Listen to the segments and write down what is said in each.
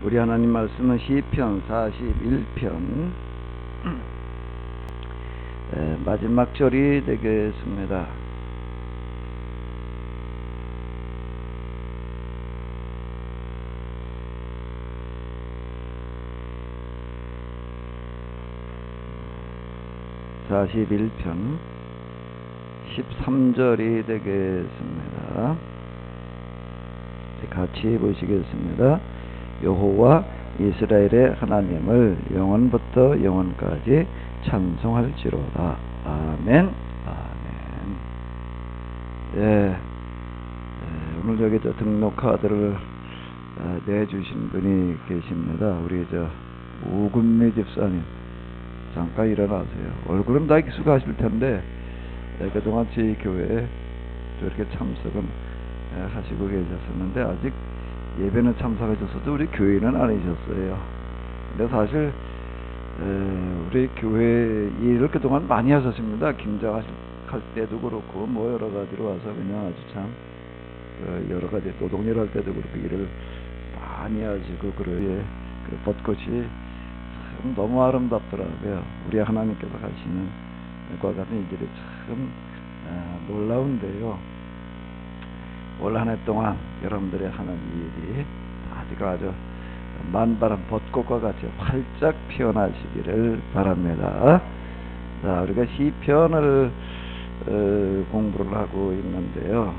우리 하나님 말씀은 시편 41편 마지막 절이 되겠습니다. (41편) 13절이 되겠습니다. 같이 보시겠습니다. 여호와 이스라엘의 하나님을 영원부터 영원까지 찬송할지로다. 아멘. 아멘. 예, 오늘 여기 등록 카드를 내주신 분이 계십니다. 우리 우금미 집사님, 잠깐 일어나세요. 얼굴은 다 익숙하실 텐데 그동안 저희 교회에 저렇게 참석은 하시고 계셨었는데 아직 예배는 참석하셨어도 우리 교회는 아니셨어요. 근데 사실 우리 교회 일을 그동안 많이 하셨습니다. 김장할 때도 그렇고 뭐 여러 가지로 와서 그냥 아주 참 여러 가지 노동일 할 때도 그렇고 일을 많이 하시고 그 벚꽃이 참 너무 아름답더라고요. 우리 하나님께서 하시는 과 같은 일들이 참 놀라운데요. 올 한 해 동안 여러분들이 하는 일이 아주 만바람 벚꽃과 같이 활짝 피어나시기를 바랍니다. 자, 우리가 시편을 공부를 하고 있는데요.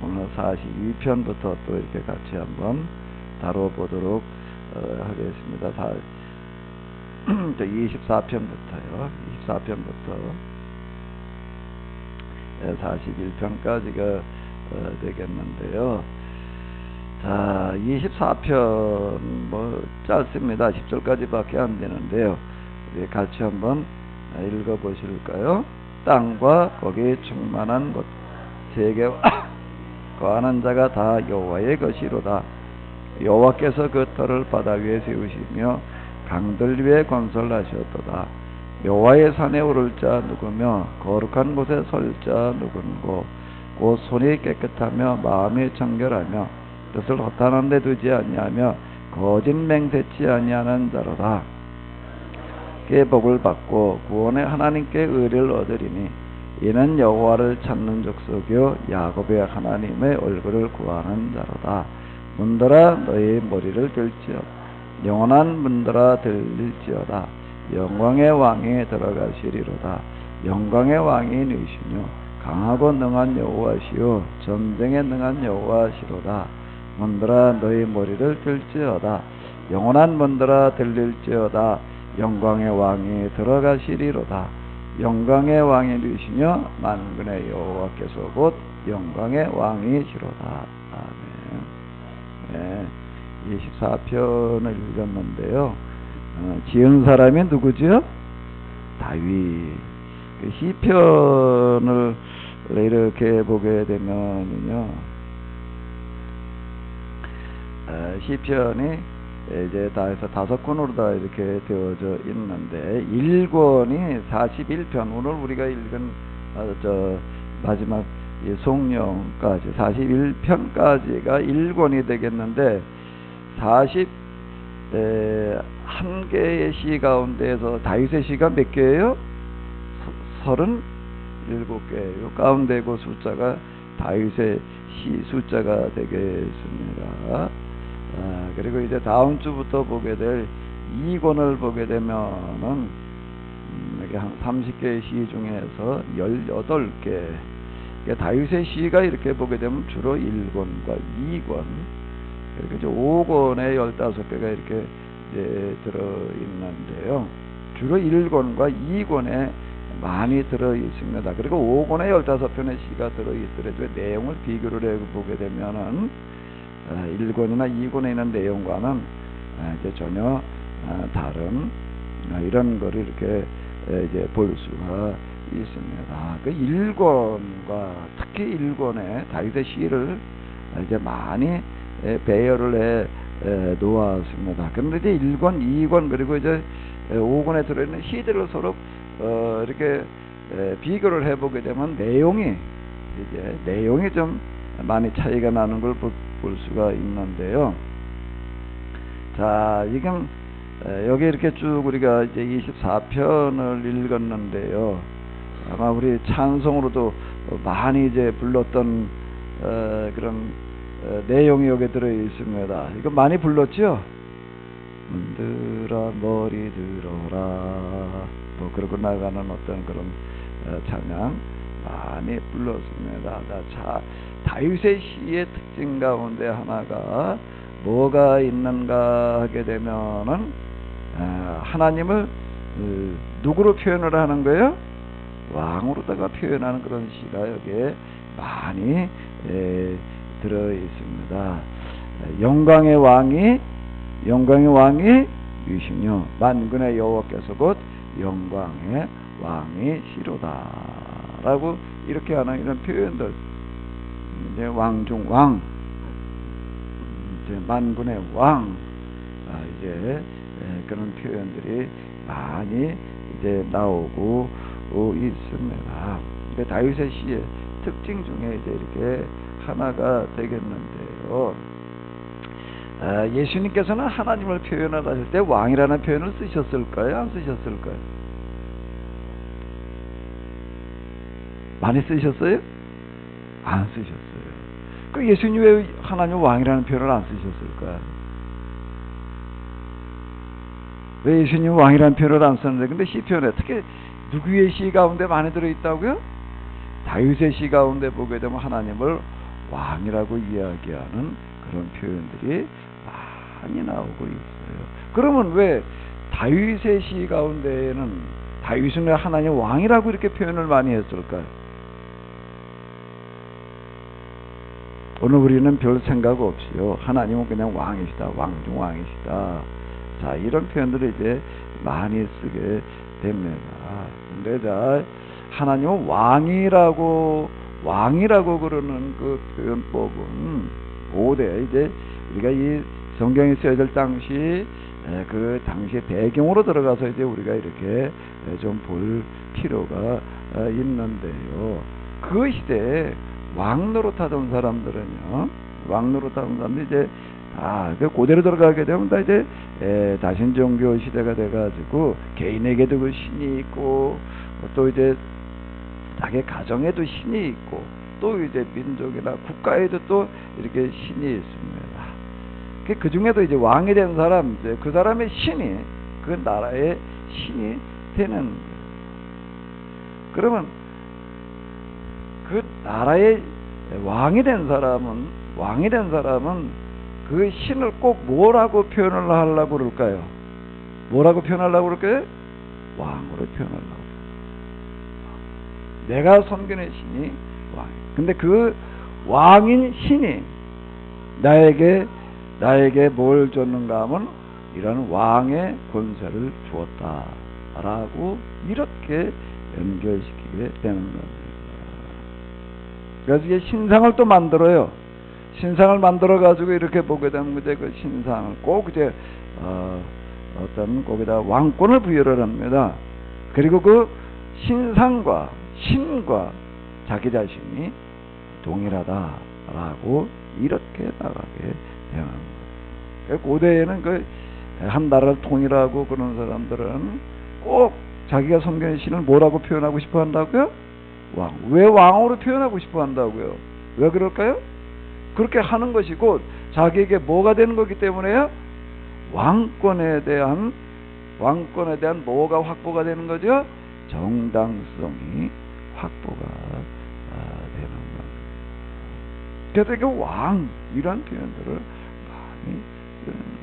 오늘 42편부터 또 이렇게 같이 한번 다뤄보도록 하겠습니다. 24편부터요. 24편부터 41편까지가 되겠는데요. 자, 24편 뭐 짧습니다. 10절까지밖에 안 되는데요. 우리 같이 한번 읽어 보실까요? 땅과 거기에 충만한 곳 세계와 거하는 자가 다 여호와의 것이로다. 여호와께서 그 터를 바다 위에 세우시며 강들 위에 건설하셨도다. 여호와의 산에 오를 자 누구며 거룩한 곳에 설 자 누군고. 곧 손이 깨끗하며 마음이 청결하며 뜻을 허탄한 데 두지 아니하며 거짓 맹세치 아니하는 자로다. 그의 복을 받고 구원의 하나님께 의를 얻으리니 이는 여호와를 찾는 족속이요 야곱의 하나님의 얼굴을 구하는 자로다. 문들아 너희 머리를 들지어다. 영원한 문들아 들릴지어다. 영광의 왕이 들어가시리로다. 영광의 왕이 누이시뇨 강하고 능한 여호와시요 전쟁에 능한 여호와시로다. 문들아 너희 머리를 들지어다. 영원한 문들아 들릴지어다. 영광의 왕이 들어가시리로다. 영광의 왕이 누이시뇨 만군의 여호와께서 곧 영광의 왕이시로다. 아멘. 네, 24편을 읽었는데요. 지은 사람이 누구죠? 다윗. 시편을 이렇게 보게 되면요, 시편이 이제 다 해서 5권으로 다 이렇게 되어져 있는데 1권이 41편, 오늘 우리가 읽은 마지막 송령까지 41편까지가 1권이 되겠는데 41개의 시 가운데에서 다윗의 시가 몇 개예요? 37개예요. 가운데 그 숫자가 다윗의 시 숫자가 되겠습니다. 그리고 이제 다음 주부터 보게 될 2권을 보게 되면은 이게 한 30개의 시 중에서 18개. 다윗의 시가 이렇게 보게 되면 주로 1권과 2권, 그리고 이제 5권에 15개가 이렇게 이제 들어 있는데요. 주로 1권과 2권에 많이 들어 있습니다. 그리고 5권에 15편의 시가 들어 있더라도 내용을 비교를 해 보게 되면은 1권이나 2권에 있는 내용과는 이제 전혀 다른 이런 거를 이렇게 이제 볼 수가 있습니다. 그 1권과 특히 1권에 다윗의 시를 이제 많이 배열을 해 놓았습니다. 그런데 이제 1권, 2권 그리고 이제 5권에 들어있는 시들을 서로 이렇게 비교를 해보게 되면 내용이 좀 많이 차이가 나는 걸 볼 수가 있는데요. 자, 지금 여기 이렇게 쭉 우리가 이제 24편을 읽었는데요. 아마 우리 찬송으로도 많이 이제 불렀던 그런 내용이 여기 들어 있습니다. 이거 많이 불렀죠? 문들어 머리 들어라, 뭐 그러고 나가는 어떤 그런 찬양 많이 불렀습니다. 자, 다윗의 시의 특징 가운데 하나가 뭐가 있는가 하게 되면은 하나님을 누구로 표현을 하는 거예요? 왕으로다가 표현하는 그런 시가 여기에 많이 들어 있습니다. 영광의 왕이 누구시뇨? 만군의 여호와께서 곧 영광의 왕이시로다라고 이렇게 하는 이런 표현들, 이제 왕중왕, 이제 만군의 왕, 이제 그런 표현들이 많이 이제 나오고 있습니다. 그러니까 다윗의 시의 특징 중에 이제 이렇게 하나가 되겠는데요. 예수님께서는 하나님을 표현을 하실 때 왕이라는 표현을 쓰셨을까요? 안 쓰셨을까요? 많이 쓰셨어요? 안 쓰셨어요. 그 예수님 왜 하나님 왕이라는 표현을 안 쓰셨을까요? 왜 예수님 왕이라는 표현을 안 썼는데, 근데 시편에 특히 누구의 시 가운데 많이 들어있다고요? 다윗의 시 가운데 보게 되면 하나님을 왕이라고 이야기하는 그런 표현들이 많이 나오고 있어요. 그러면 왜 다윗의 시 가운데에는 다윗은 왜 하나님 왕이라고 이렇게 표현을 많이 했을까요? 오늘 우리는 별 생각 없이요, 하나님은 그냥 왕이시다, 왕중왕이시다, 자, 이런 표현들을 이제 많이 쓰게 됩니다. 근데 자, 하나님은 왕이라고 그러는 그 표현법은 모두 이제 우리가 이 성경이 쓰여질 당시 그 당시의 배경으로 들어가서 이제 우리가 이렇게 좀 볼 필요가 있는데요. 그 시대에 왕 노릇하던 사람들은요, 이제 그 고대로 들어가게 되면 다 이제 다신종교 시대가 돼가지고 개인에게도 그 신이 있고, 또 이제 자기 가정에도 신이 있고, 또 이제 민족이나 국가에도 또 이렇게 신이 있습니다. 그 중에도 이제 왕이 된 사람, 이제 그 사람의 신이 그 나라의 신이 되는 거예요. 그러면 그 나라의 왕이 된 사람은 그 신을 꼭 뭐라고 표현을 하려고 그럴까요? 뭐라고 표현하려고 그럴까요? 왕으로 표현하려고. 내가 섬기는 신이 왕. 근데 그 왕인 신이 나에게 뭘 줬는가 하면 이런 왕의 권세를 주었다라고 이렇게 연결시키게 되는 겁니다. 그래서 이게 신상을 또 만들어요. 신상을 만들어 가지고 이렇게 보게 되면 이제 그 신상을 꼭 이제 어떤 거기다 왕권을 부여를 합니다. 그리고 그 신상과 신과 자기 자신이 동일하다라고 이렇게 나가게 되는 거예요. 고대에는 그 한 나라를 통일하고 그런 사람들은 꼭 자기가 섬기는 신을 뭐라고 표현하고 싶어 한다고요? 왕. 왜 왕으로 표현하고 싶어 한다고요? 왜 그럴까요? 그렇게 하는 것이 곧 자기에게 뭐가 되는 거기 때문에요? 왕권에 대한 뭐가 확보가 되는 거죠? 정당성이 확보가 되는 겁니다. 그래서 그 왕이란 표현들을 많이 쓰는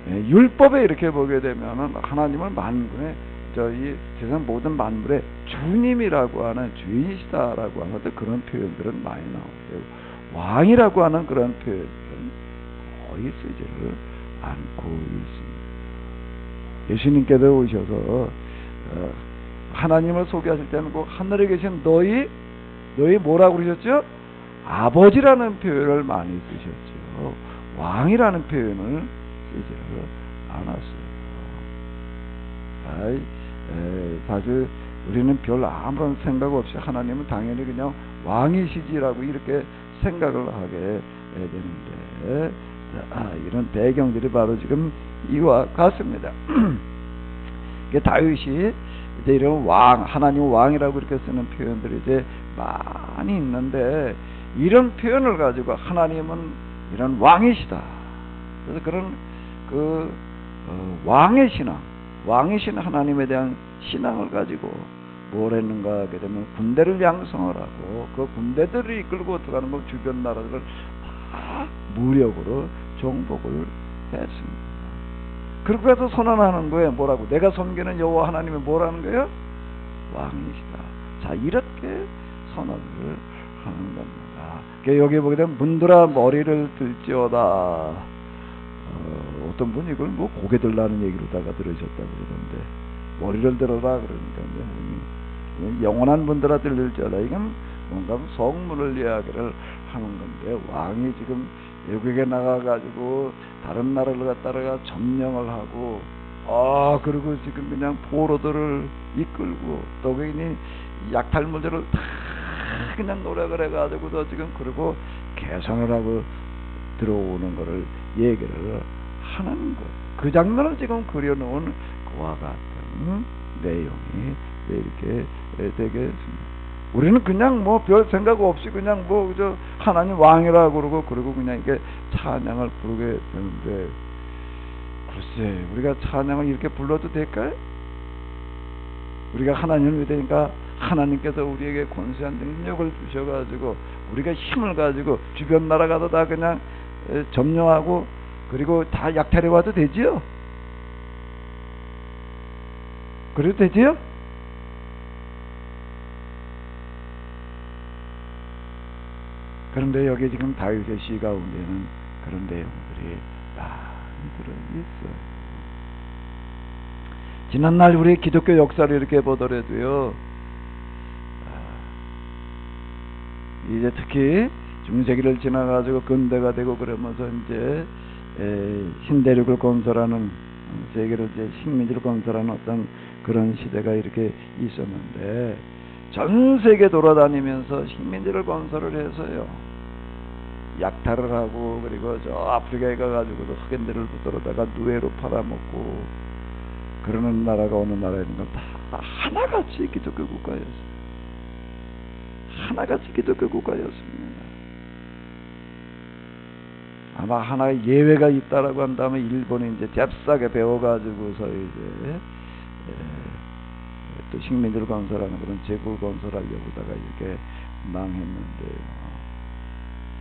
율법에 이렇게 보게 되면은 하나님을 만군의 이 세상 모든 만물의 주님이라고 하는 주인이시다라고 하는 그런 표현들은 많이 나오고요. 왕이라고 하는 그런 표현들은 거의 쓰지를 않고 있습니다. 예수님께서 오셔서 하나님을 소개하실 때는 꼭 하늘에 계신 너희 뭐라고 그러셨죠? 아버지라는 표현을 많이 쓰셨죠. 왕이라는 표현을 쓰지를 않았어요. 사실 우리는 별 아무런 생각 없이 하나님은 당연히 그냥 왕이시지라고 이렇게 생각을 하게 되는데, 이런 배경들이 바로 지금 이와 같습니다. 다윗이 이제 이런 하나님 왕이라고 이렇게 쓰는 표현들이 이제 많이 있는데, 이런 표현을 가지고 하나님은 이런 왕이시다. 그래서 그런 왕의 신앙, 왕이신 하나님에 대한 신앙을 가지고 뭘 했는가 하게 되면 군대를 양성을 하고, 그 군대들을 이끌고 들어가는 거 주변 나라들을 다 무력으로 정복을 했습니다. 그렇게 해서 선언하는 거예요. 뭐라고? 내가 섬기는 여호와 하나님이 뭐라는 거예요? 왕이시다. 자, 이렇게 선언을 하는 겁니다. 여기 보게 되면 문들아 머리를 들지어다. 어떤 분이 이걸 뭐 고개 들라는 얘기로다가 들으셨다고 그러던데, 머리를 들어라 그러니까 영원한 분들아 들릴지어다. 이건 뭔가 성문을 이야기를 하는 건데, 왕이 지금 외국에 나가가지고 다른 나라를 갖다가 점령을 하고, 그리고 지금 그냥 포로들을 이끌고, 또 괜히 약탈물들을 다 그냥 노력을 해가지고도 지금 그리고 개선을 하고 들어오는 거를 얘기를 하는 것. 그 장면을 지금 그려놓은 그와 같은 내용이 이렇게 되겠습니다. 우리는 그냥 뭐 별 생각 없이 그냥 저 하나님 왕이라고 그러고 그냥 이게 찬양을 부르게 되는데, 글쎄 우리가 찬양을 이렇게 불러도 될까요? 우리가 하나님을 믿으니까 하나님께서 우리에게 권세한 능력을 주셔가지고 우리가 힘을 가지고 주변 나라 가서 다 그냥 점령하고 그리고 다 약탈해 와도 되지요? 그래도 되지요? 그런데 여기 지금 다윗의 시 가운데는 그런 내용들이 많이 들어있어요. 지난날 우리 기독교 역사를 이렇게 보더라도요, 이제 특히 중세기를 지나가지고 근대가 되고 그러면서 이제 신대륙을 건설하는, 세계를 이제 식민지를 건설하는 어떤 그런 시대가 이렇게 있었는데, 전 세계 돌아다니면서 식민지를 건설을 해서요, 약탈을 하고 그리고 저 아프리카에 가가지고도 흑인들을 붙들어다가 누에로 팔아먹고 그러는 나라가 어느 나라인가, 다 하나같이 기독교 국가였어요. 하나같이 기독교 국가였습니다. 아마 하나 예외가 있다라고 한다면 일본이 이제 잽싸게 배워가지고서 이제 또 식민지를 건설하는 그런 제국을 건설하려고다가 이렇게 망했는데요.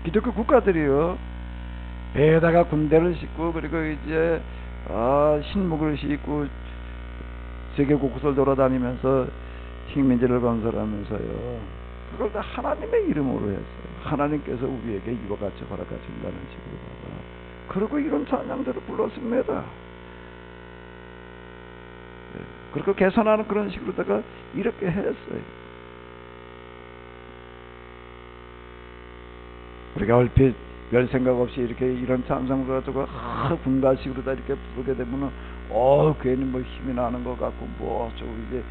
기독교 국가들이요, 배에다가 군대를 싣고 그리고 이제 신목을 싣고 세계 곳곳을 돌아다니면서 식민지를 건설하면서요, 그걸 다 하나님의 이름으로 했어요. 하나님께서 우리에게 이와 같이 허락하신다는 식으로다가, 그리고 이런 찬양들을 불렀습니다. 그리고 개선하는 그런 식으로다가 이렇게 했어요. 우리가 얼핏 별 생각 없이 이렇게 이런 찬송을 가지고 군가식으로 다 이렇게 부르게 되면은 괜히 뭐 힘이 나는 것 같고 좀 이제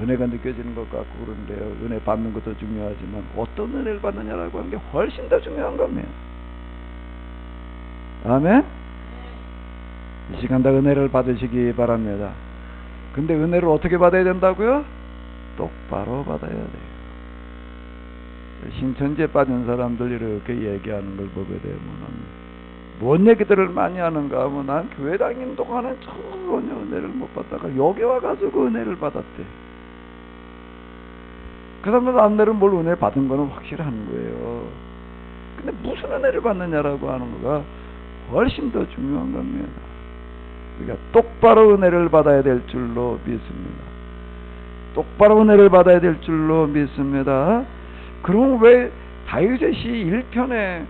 은혜가 느껴지는 것 같고 그런데요, 은혜 받는 것도 중요하지만 어떤 은혜를 받느냐라고 하는 게 훨씬 더 중요한 겁니다. 아멘? 이 시간 다 은혜를 받으시기 바랍니다. 근데 은혜를 어떻게 받아야 된다고요? 똑바로 받아야 돼요. 신천지에 빠진 사람들 이렇게 얘기하는 걸 보게 되면은 뭔 얘기들을 많이 하는가 하면, 난 교회 다니는 동안은 전혀 은혜를 못 받다가 여기 와가지고 은혜를 받았대. 그 사람들 남들은 뭘 은혜 받은 거는 확실한 거예요. 근데 무슨 은혜를 받느냐라고 하는 거가 훨씬 더 중요한 겁니다. 우리가 똑바로 은혜를 받아야 될 줄로 믿습니다. 똑바로 은혜를 받아야 될 줄로 믿습니다. 그럼 왜 다윗의 시 1편에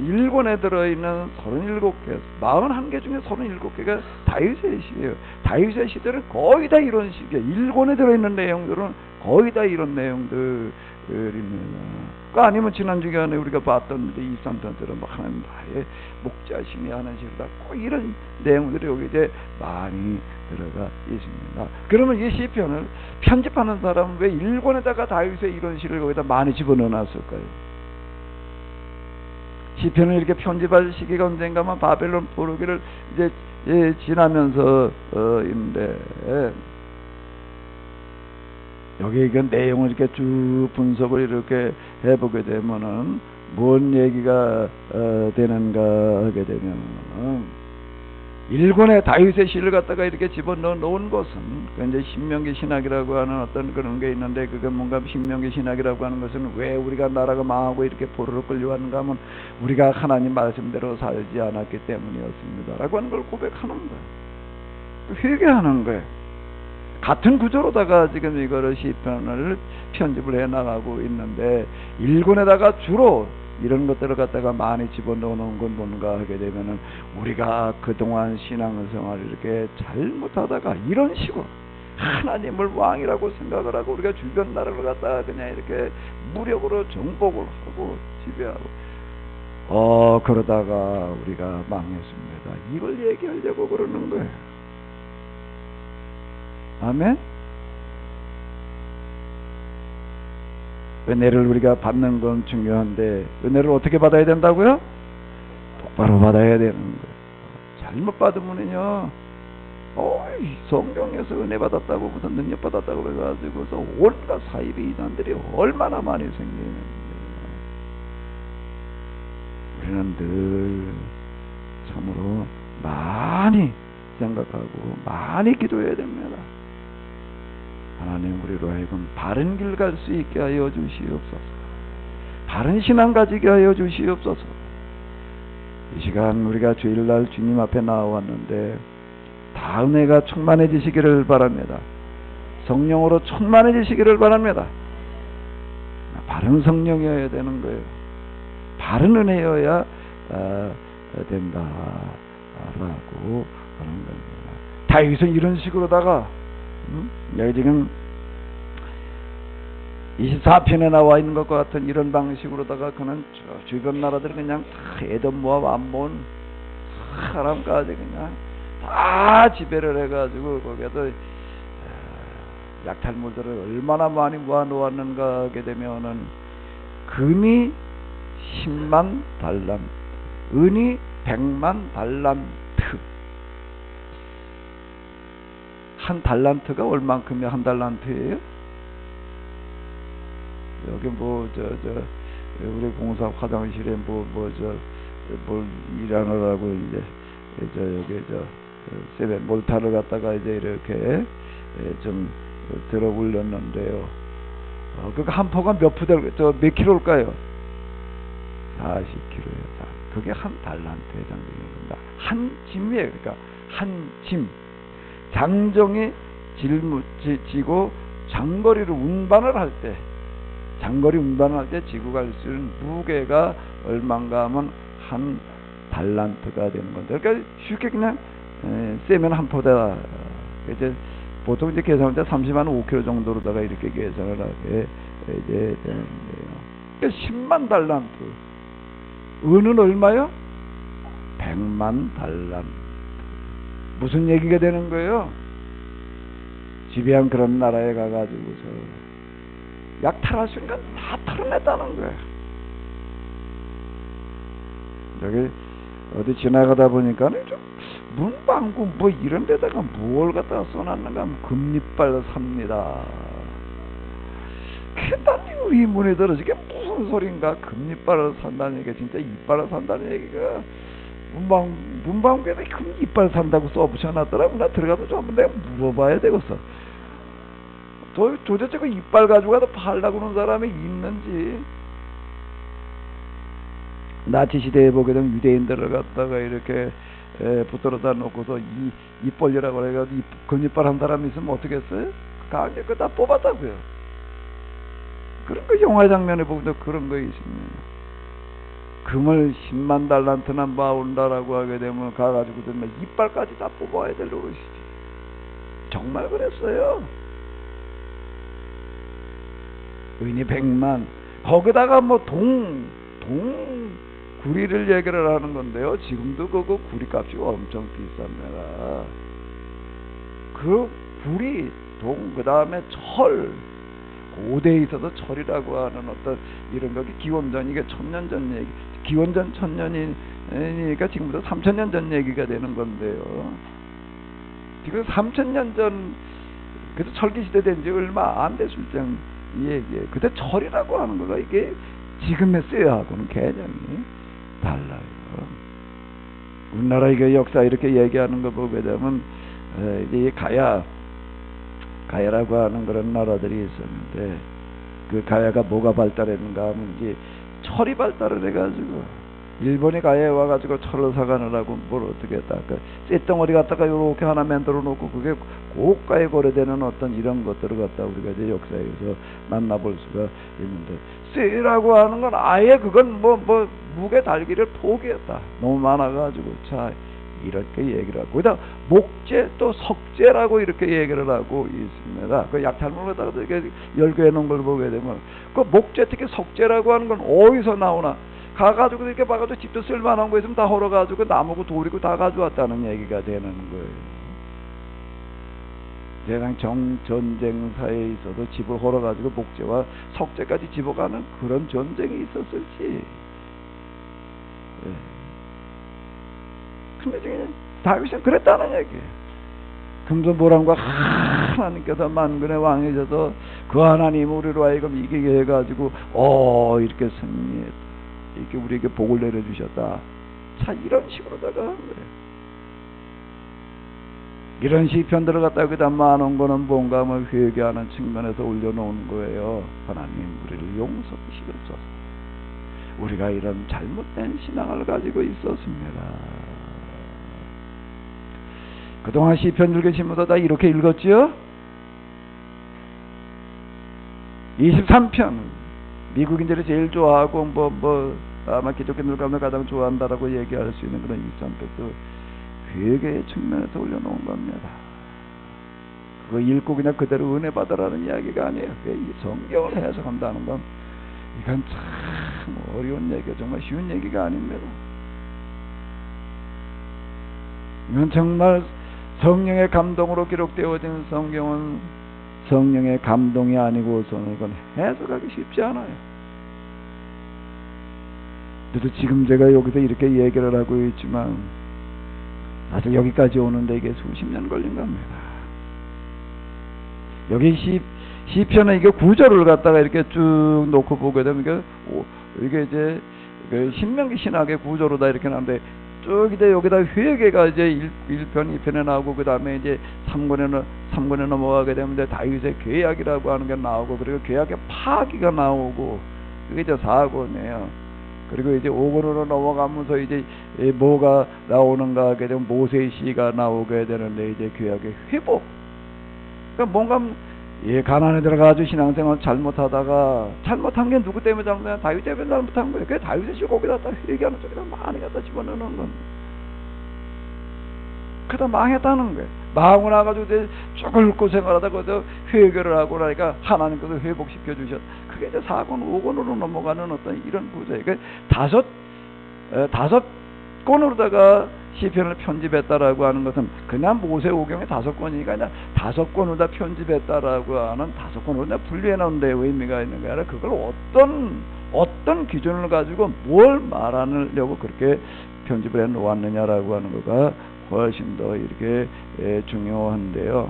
1권에 들어있는 37개, 41개 중에 37개가 다윗의 시예요. 다윗의 시들은 거의 다 이런 식이에요. 1권에 들어있는 내용들은 거의 다 이런 내용들입니다. 아니면 지난 주간에 우리가 봤던 23편처럼 하나님 나의 목자시니 하는 식으로 꼭 이런 내용들이 여기 이제 많이 들어가 있습니다. 그러면 이 시편을 편집하는 사람은 왜 1권에다가 다윗의 이런 시를 거기다 많이 집어넣어놨을까요? 시편을 이렇게 편집할 시기가 언젠가만 바벨론 포로기를 이제 지나면서 인데 여기 그 내용을 이렇게 쭉 분석을 이렇게 해보게 되면은 뭔 얘기가 되는가 하게 되면은 일본의 다윗의 시를 갖다가 이렇게 집어넣어 놓은 것은 그 이제 신명기 신학이라고 하는 어떤 그런 게 있는데, 그게 뭔가 신명기 신학이라고 하는 것은 왜 우리가 나라가 망하고 이렇게 포로로 끌려왔는가 하면 우리가 하나님 말씀대로 살지 않았기 때문이었습니다 라고 하는 걸 고백하는 거예요. 회개하는 거예요. 같은 구조로다가 지금 이거를 시편을 편집을 해 나가고 있는데, 일본에다가 주로 이런 것들을 갖다가 많이 집어넣는 건 뭔가 하게 되면은 우리가 그동안 신앙생활을 이렇게 잘못하다가 이런 식으로 하나님을 왕이라고 생각을 하고 우리가 주변 나라를 갖다가 그냥 이렇게 무력으로 정복을 하고 지배하고 그러다가 우리가 망했습니다. 이걸 얘기하려고 그러는 거예요. 아멘. 은혜를 우리가 받는 건 중요한데 은혜를 어떻게 받아야 된다고요? 똑바로 받아야 되는 거예요. 잘못 받으면요, 성경에서 은혜 받았다고 무슨 능력 받았다고 그래가지고서 온갖 사이비 이단들이 얼마나 많이 생기는데, 우리는 늘 참으로 많이 생각하고 많이 기도해야 됩니다. 하나님, 우리로 하여금 바른 길 갈 수 있게 하여 주시옵소서. 바른 신앙 가지게 하여 주시옵소서. 이 시간 우리가 주일날 주님 앞에 나왔는데 다 은혜가 충만해지시기를 바랍니다. 성령으로 충만해지시기를 바랍니다. 바른 성령이어야 되는 거예요. 바른 은혜여야 된다라고 하는 겁니다. 다윗은 이런 식으로다가 여기 지금 24편에 나와 있는 것과 같은 이런 방식으로다가 그는 주변 나라들 그냥 다 에돔, 모압, 암몬 사람까지 그냥 다 지배를 해가지고 거기에도 약탈물들을 얼마나 많이 모아놓았는가 하게 되면은 금이 10만 달란트, 은이 100만 달란트. 한 달란트가 얼만큼이 한 달란트예요? 여기 우리 공사 화장실에 뭘 일하느라고 이제 여기 세배 몰타를 갖다가 이제 이렇게 좀 들어 올렸는데요. 그거 한 포가 몇 킬로일까요? 40kg예요. 그게 한 달란트에 해당되는 겁니다. 한 짐이에요. 그러니까 한 짐. 장정이 지고 장거리를 운반을 할 때, 지고 갈 수 있는 무게가 얼마인가 하면 한 달란트가 되는 건데, 그러니까 쉽게 그냥 세면 한 포다. 이제 보통 이제 계산할 때 30만 5kg 정도로다가 이렇게 계산을 하게 이제 되는데요. 그러니까 10만 달란트. 은은 얼마요? 100만 달란트. 무슨 얘기가 되는 거예요? 지배한 그런 나라에 가가지고서 약탈할 순간 다 털어냈다는 거예요. 여기 어디 지나가다 보니까 문방구 뭐 이런 데다가 뭘 갖다가 써놨는가 하면 금리빨 삽니다. 난 우리 문에 들어서 이게 무슨 소린가? 금리빨을 산다는 얘기가 진짜 이빨을 산다는 얘기가 문방구에다 이빨 산다고 써붙여놨더라고. 나 들어가서 좀 한번 내가 물어봐야 되겠어. 도대체 그 이빨 가지고 가서 팔라고 하는 사람이 있는지. 나치 시대에 보게 되면 유대인들을 갖다가 이렇게 붙들어다 놓고서 입 벌리라고 해가지고 금이빨 한 사람이 있으면 어떻게 했어요? 강제 그거 다 뽑았다고요. 그런 거 영화 장면에 보면 그런 거 있습니다. 금을 10만 달란트나 모아온다라고 하게 되면 가가지고 이빨까지 다 뽑아야 될 노릇이지. 정말 그랬어요. 은이 100만. 거기다가 뭐 구리를 얘기를 하는 건데요. 지금도 그거 구리값이 엄청 비쌉니다. 그 구리, 그 다음에 철. 고대에 있어서 철이라고 하는 어떤 이런 것이 기원전, 이게 1000년 전 얘기, 기원전 1000년이니까 지금부터 3000년 전 얘기가 되는 건데요. 지금 3000년 전, 그래도 철기시대 된 지 얼마 안 됐을 정 얘기예요. 그때 철이라고 하는 거가 이게 지금의 쇠하고는 개념이 달라요. 우리나라 이게 역사 이렇게 얘기하는 거 보게 되면 이제 가야라고 하는 그런 나라들이 있었는데, 그 가야가 뭐가 발달했는가 하면 이제 철이 발달을 해가지고, 일본이 가야에 와가지고 철을 사가느라고 뭘 어떻게 했다. 그 쇳덩어리 갖다가 요렇게 하나 만들어 놓고, 그게 고가에 거래되는 어떤 이런 것들을 갖다 우리가 이제 역사에서 만나볼 수가 있는데, 쇠라고 하는 건 아예 그건 뭐 무게 달기를 포기했다. 너무 많아가지고. 자, 이렇게 얘기를 하고, 그다음 목재 또 석재라고 이렇게 얘기를 하고 있습니다. 그 약탈물에다가 이렇게 열거해 놓은 걸 보게 되면, 그 목재, 특히 석재라고 하는 건 어디서 나오나? 가가지고 이렇게 봐가지고 집도 쓸만한 거 있으면 다 헐어가지고 나무고 돌이고 다 가져왔다는 얘기가 되는 거예요. 세상 전쟁사에 있어도 집을 헐어가지고 목재와 석재까지 집어가는 그런 전쟁이 있었을지. 근데 지금 다윗은 그랬다는 얘기예요. 금전보람과 하나님께서 만군의 왕이셔서 그 하나님 우리로 하여금 이기게 해가지고 이렇게 승리했다. 이렇게 우리에게 복을 내려주셨다. 자, 이런 식으로다가 한 거예요. 이런 시편들을 갖다가 여기다 많은 거는 뭔가 회개하는 측면에서 올려놓은 거예요. 하나님 우리를 용서하시옵소서. 우리가 이런 잘못된 신앙을 가지고 있었습니다. 그동안 시편 읽으시면서 다 이렇게 읽었지요? 23편, 미국인들이 제일 좋아하고 아마 기독교인들 가운데 가장 좋아한다라고 얘기할 수 있는 그런 23편도 회개의 측면에서 올려놓은 겁니다. 그거 읽고 그냥 그대로 은혜 받으라는 이야기가 아니에요. 이 성경을 해석한다는 건 이건 참 어려운 얘기가, 정말 쉬운 얘기가 아닙니다. 이건 정말 성령의 감동으로 기록되어진 성경은 성령의 감동이 아니고서는 이건 해석하기 쉽지 않아요. 그래도 지금 제가 여기서 이렇게 얘기를 하고 있지만 사실 여기까지 오는데 이게 수십 년 걸린 겁니다. 여기 시편은 이게 구절을 갖다가 이렇게 쭉 놓고 보게 되면 이게 이제 신명기 신학의 구조로 다 이렇게 나오는데, 쭉 이제 여기다 회개가 이제 1편, 2편에 나오고, 그 다음에 이제 3권에 넘어가게 되면 이제 다윗의 계약이라고 하는 게 나오고, 그리고 계약의 파기가 나오고, 그게 이제 4권이에요. 그리고 이제 5권으로 넘어가면서 이제 뭐가 나오는가 하게 되면 모세의 시가 나오게 되는데, 이제 계약의 회복. 그러니까 뭔가 가나안에 들어가가지고 신앙생활 잘못하다가, 잘못한 게 누구 때문에 잘못한? 다윗 때문에 잘못한 거예요. 그게 다윗의 시 거기다 회개하는 쪽에다 많이 갖다 집어넣는 겁니다. 그다 망했다는 거예요. 망하고 나가지고 이제 죽을 고생하다가 회개를 하고 나니까 하나님께서 회복시켜 주셨. 그게 이제 4권, 5권으로 넘어가는 어떤 이런 구조예요. 그러니까 다섯 권으로다가 시편을 편집했다라고 하는 것은 그냥 모세오경의 5권이니까 그냥 5권으로 다 편집했다라고 하는 5권으로 다 분리해 놓은 데 의미가 있는 게 아니라, 그걸 어떤 기준을 가지고 뭘 말하려고 그렇게 편집을 해 놓았느냐라고 하는 거가 훨씬 더 이렇게 중요한데요.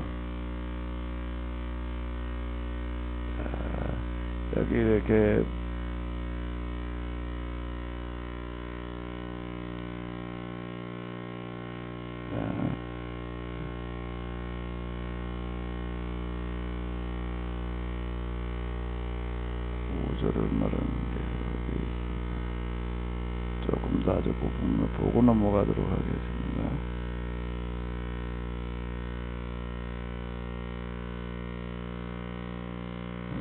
여기 이렇게 구절을 말하는데 조금 더 아주 부분을 보고 넘어가도록 하겠습니다.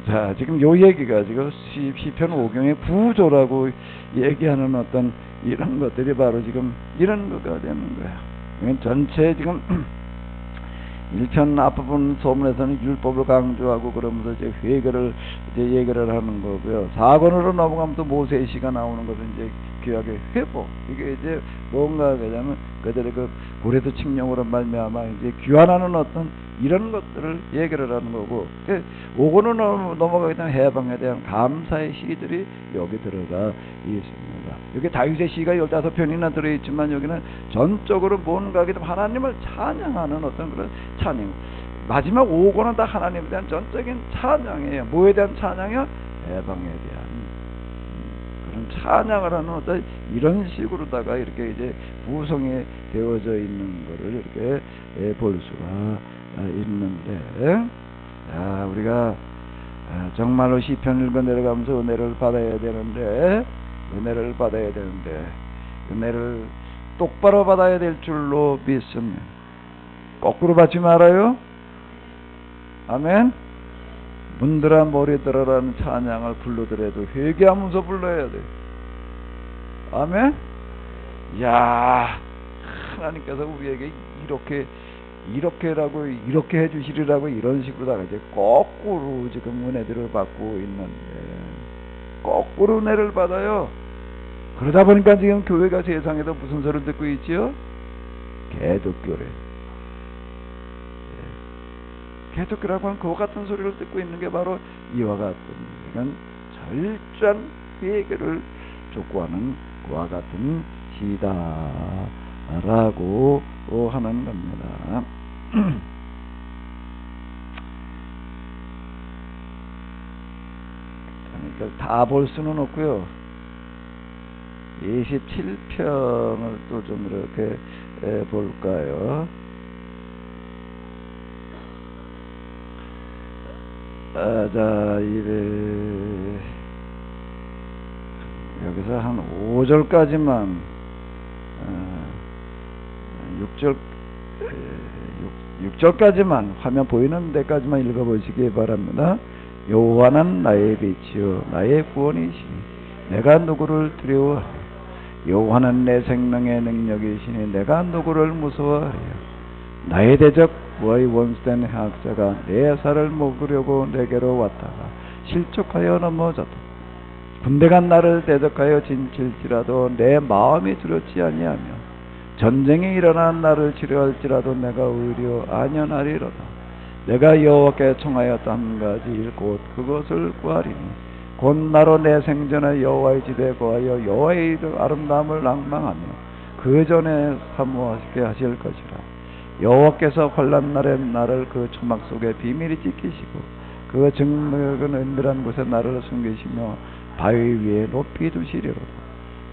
자, 지금 요 얘기가 지금 시편 5경의 구조라고 얘기하는 어떤 이런 것들이 바로 지금 이런 거가 되는 거예요. 전체 지금 1편 앞부분 소문에서는 율법을 강조하고 그러면서 이제 회개를 이제 얘기를 하는 거고요. 4권으로 넘어가면 또 모세의 시가 나오는 것은 이제 구약의 회복. 이게 이제 뭔가 하냐면 그들의 그 고레도 칙령으로 말미암아 이제 귀환하는 어떤 이런 것들을 얘기를 하는 거고, 5권으로 넘어가게 되면 해방에 대한 감사의 시들이 여기 들어가 있습니다. 찬양합니다. 여기 다윗의 시가 15편이나 들어있지만 여기는 전적으로 뭔가 하나님을 찬양하는 어떤 그런 찬양. 마지막 5권은 다 하나님에 대한 전적인 찬양이에요. 뭐에 대한 찬양이요? 해방에 대한 그런 찬양을 하는 어떤 이런 식으로다가 이렇게 이제 구성이 되어져 있는 것을 이렇게 볼 수가 있는데, 자, 우리가 정말로 시편 읽어 내려가면서 은혜를 받아야 되는데, 은혜를 똑바로 받아야 될 줄로 믿습니다. 거꾸로 받지 말아요. 아멘. 문들아 머리들아라는 찬양을 불러더라도 회개하면서 불러야 돼. 아멘. 야, 하나님께서 우리에게 이렇게 해주시리라고 이런 식으로다가 이제 거꾸로 지금 은혜들을 받고 있는데, 거꾸로 은혜를 받아요. 그러다 보니까 지금 교회가 세상에도 무슨 소리를 듣고 있지요? 개독교래. 개독교라고 하는 그와 같은 소리를 듣고 있는 게 바로 이와 같은, 이건 철저한 회개를 촉구하는 그와 같은 시다라고 하는 겁니다. 그러니까 다 볼 수는 없고요. 27편을 또 좀 이렇게 볼까요? 자, 여기서 한 5절까지만 6절까지만 화면 보이는 데까지만 읽어보시기 바랍니다. 여호와는 나의 빛이요 나의 구원이시니 내가 누구를 두려워하리요. 여호와는 내 생명의 능력이시니 내가 누구를 무서워하리요. 나의 대적 와의 원수된 해악자가 내 살을 먹으려고 내게로 왔다가 실족하여 넘어졌다. 군대가 나를 대적하여 진칠지라도 내 마음이 두렵지 아니하며 전쟁이 일어나 나를 치료할지라도 내가 오히려 안연하리로다. 내가 여호와께 청하였다 한 가지 일 곧 그것을 구하리니 곧 나로 내 생전에 여호와의 집에 거하여 여호와의 아름다움을 낭망하며 그 전에 사모하게 하실 것이라. 여호와께서 환난 날에 나를 그 초막 속에 비밀히 지키시고 그 증거는 은밀한 곳에 나를 숨기시며 바위 위에 높이 두시리로다.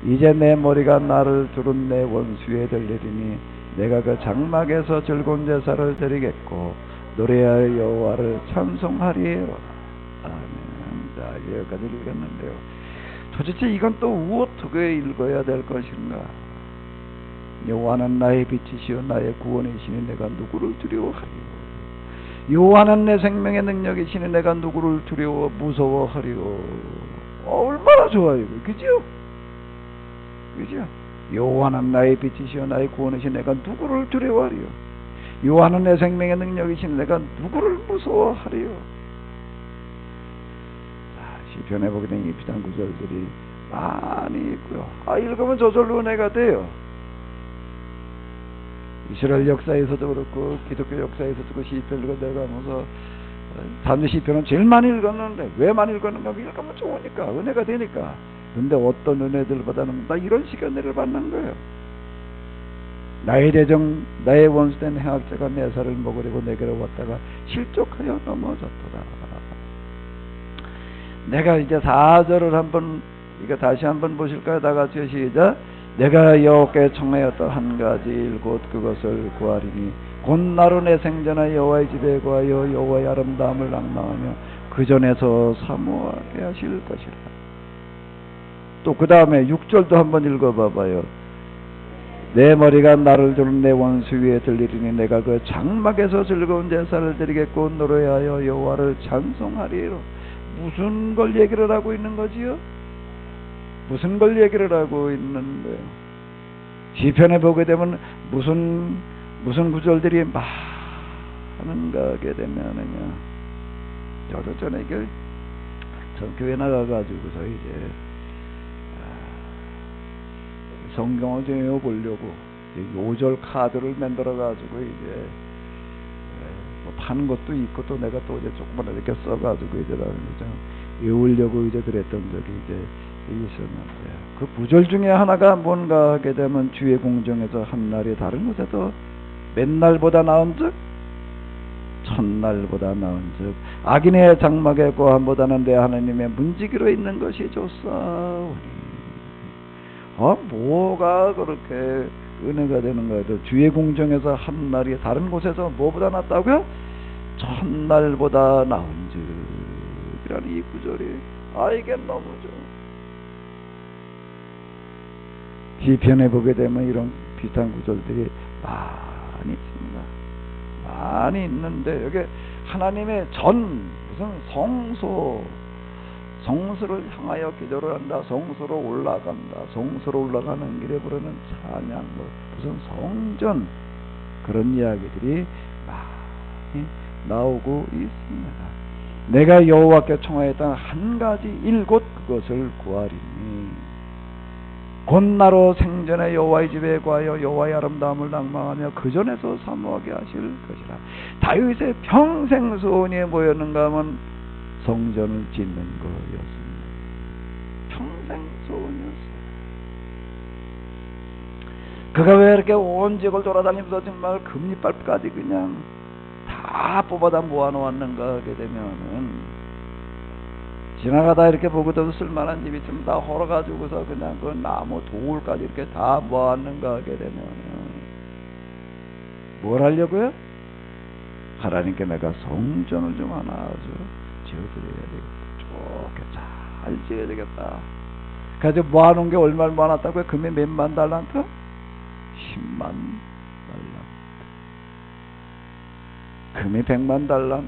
이제 내 머리가 나를 두른 내 원수에 들리리니 내가 그 장막에서 즐거운 제사를 드리겠고 노래하여 여호와를 찬송하리로다. 아멘. 자, 여기까지 읽었는데요. 도대체 이건 또 어떻게 읽어야 될 것인가? 여호와는 나의 빛이시여 나의 구원이시니 내가 누구를 두려워하리요. 여호와는 내 생명의 능력이시니 내가 누구를 무서워하리요. 얼마나 좋아요, 그죠? 그죠? 여호와는 나의 빛이시여 나의 구원이시니 내가 누구를 두려워하리요. 여호와는 내 생명의 능력이시니 내가 누구를 무서워하리요. 시편에 보게 된 이 비단 구절들이 많이 있고요. 읽으면 저절로 은혜가 돼요. 이스라엘 역사에서도 그렇고 기독교 역사에서도 그 시편을 내려가면서 사람들이 시편은 제일 많이 읽었는데 왜 많이 읽었는가? 읽으면 좋으니까, 은혜가 되니까. 근데 어떤 은혜들보다는 나 이런 식의 은혜를 받는 거예요. 나의 대적 나의 원수된 해악자가 내 살을 먹으려고 내게로 왔다가 실족하여 넘어졌더라. 내가 이제 4절을 한번 이거 다시 한번 보실까요? 다 같이 시작. 내가 여호와께 청하였던 한 가지 일 곧 그것을 구하리니 곧 나로 내 생전에 여호와의 집에 거하여 여호와의 아름다움을 낭망하며 그 전에서 사모하게 하실 것이라. 또 그 다음에 6절도 한번 읽어봐봐요. 내 머리가 나를 두른 내 원수 위에 들리리니 내가 그 장막에서 즐거운 제사를 드리겠고 노래하여 여호와를 찬송하리로. 무슨 걸 얘기를 하고 있는 거지요? 무슨 걸 얘기를 하고 있는 거예요? 시편에 보게 되면 무슨 구절들이 많은가 하게 되면은요. 저도 전에 전 교회 나가가지고서 이제 성경을 좀 외워보려고 요절 카드를 만들어가지고 이제 뭐 파는 것도 있고 또 내가 또 이제 조금만 이렇게 써가지고 이제 외우려고 이제 그랬던 적이 이제 있었는데 그 구절 중에 하나가 뭔가 하게 되면 주의 공정에서 한 날이 다른 곳에도 맨날보다 나은즉 첫날보다 나은즉 악인의 장막의 고함보다는 내 하나님의 문지기로 있는 것이 좋사오니. 뭐가 그렇게 은혜가 되는 거예요? 주의 공정에서 한 날이 다른 곳에서 뭐보다 낫다고요? 첫날보다 나은즉이라는 이 구절이 이게 너무 좋아. 시편에 보게 되면 이런 비슷한 구절들이 많이 있습니다. 많이 있는데 여기 하나님의 무슨 성소를 향하여 기도를 한다, 성소로 올라간다, 성소로 올라가는 길에 부르는 찬양, 무슨 성전, 그런 이야기들이 많이 나오고 있습니다. 내가 여호와께 청하였던 한 가지 일곧 그것을 구하리니 곧 나로 생전에 여호와의 집에 구하여 여호와의 아름다움을 낭망하며 그 전에서 사모하게 하실 것이라. 다윗의 평생 소원이 뭐였는가 하면 성전을 짓는 거였습니다. 평생 소원이었어요. 그가 왜 이렇게 온 지역을 돌아다니면서 정말 금리빨까지 그냥 다 뽑아다 모아놓았는가 하게 되면은, 지나가다 이렇게 보고도 쓸만한 집이 좀 다 헐어가지고서 그냥 그 나무 돌까지 이렇게 다 모았는가 하게 되면은 뭘 하려고요? 하나님께 내가 성전을 좀 하나 지어드려야 되겠다. 좋게 잘 지어야 되겠다. 그래서 모아놓은 게 얼마나 모아놨다고요? 금이 몇만 달란트? 10만 달란트. 금이 100만 달란트.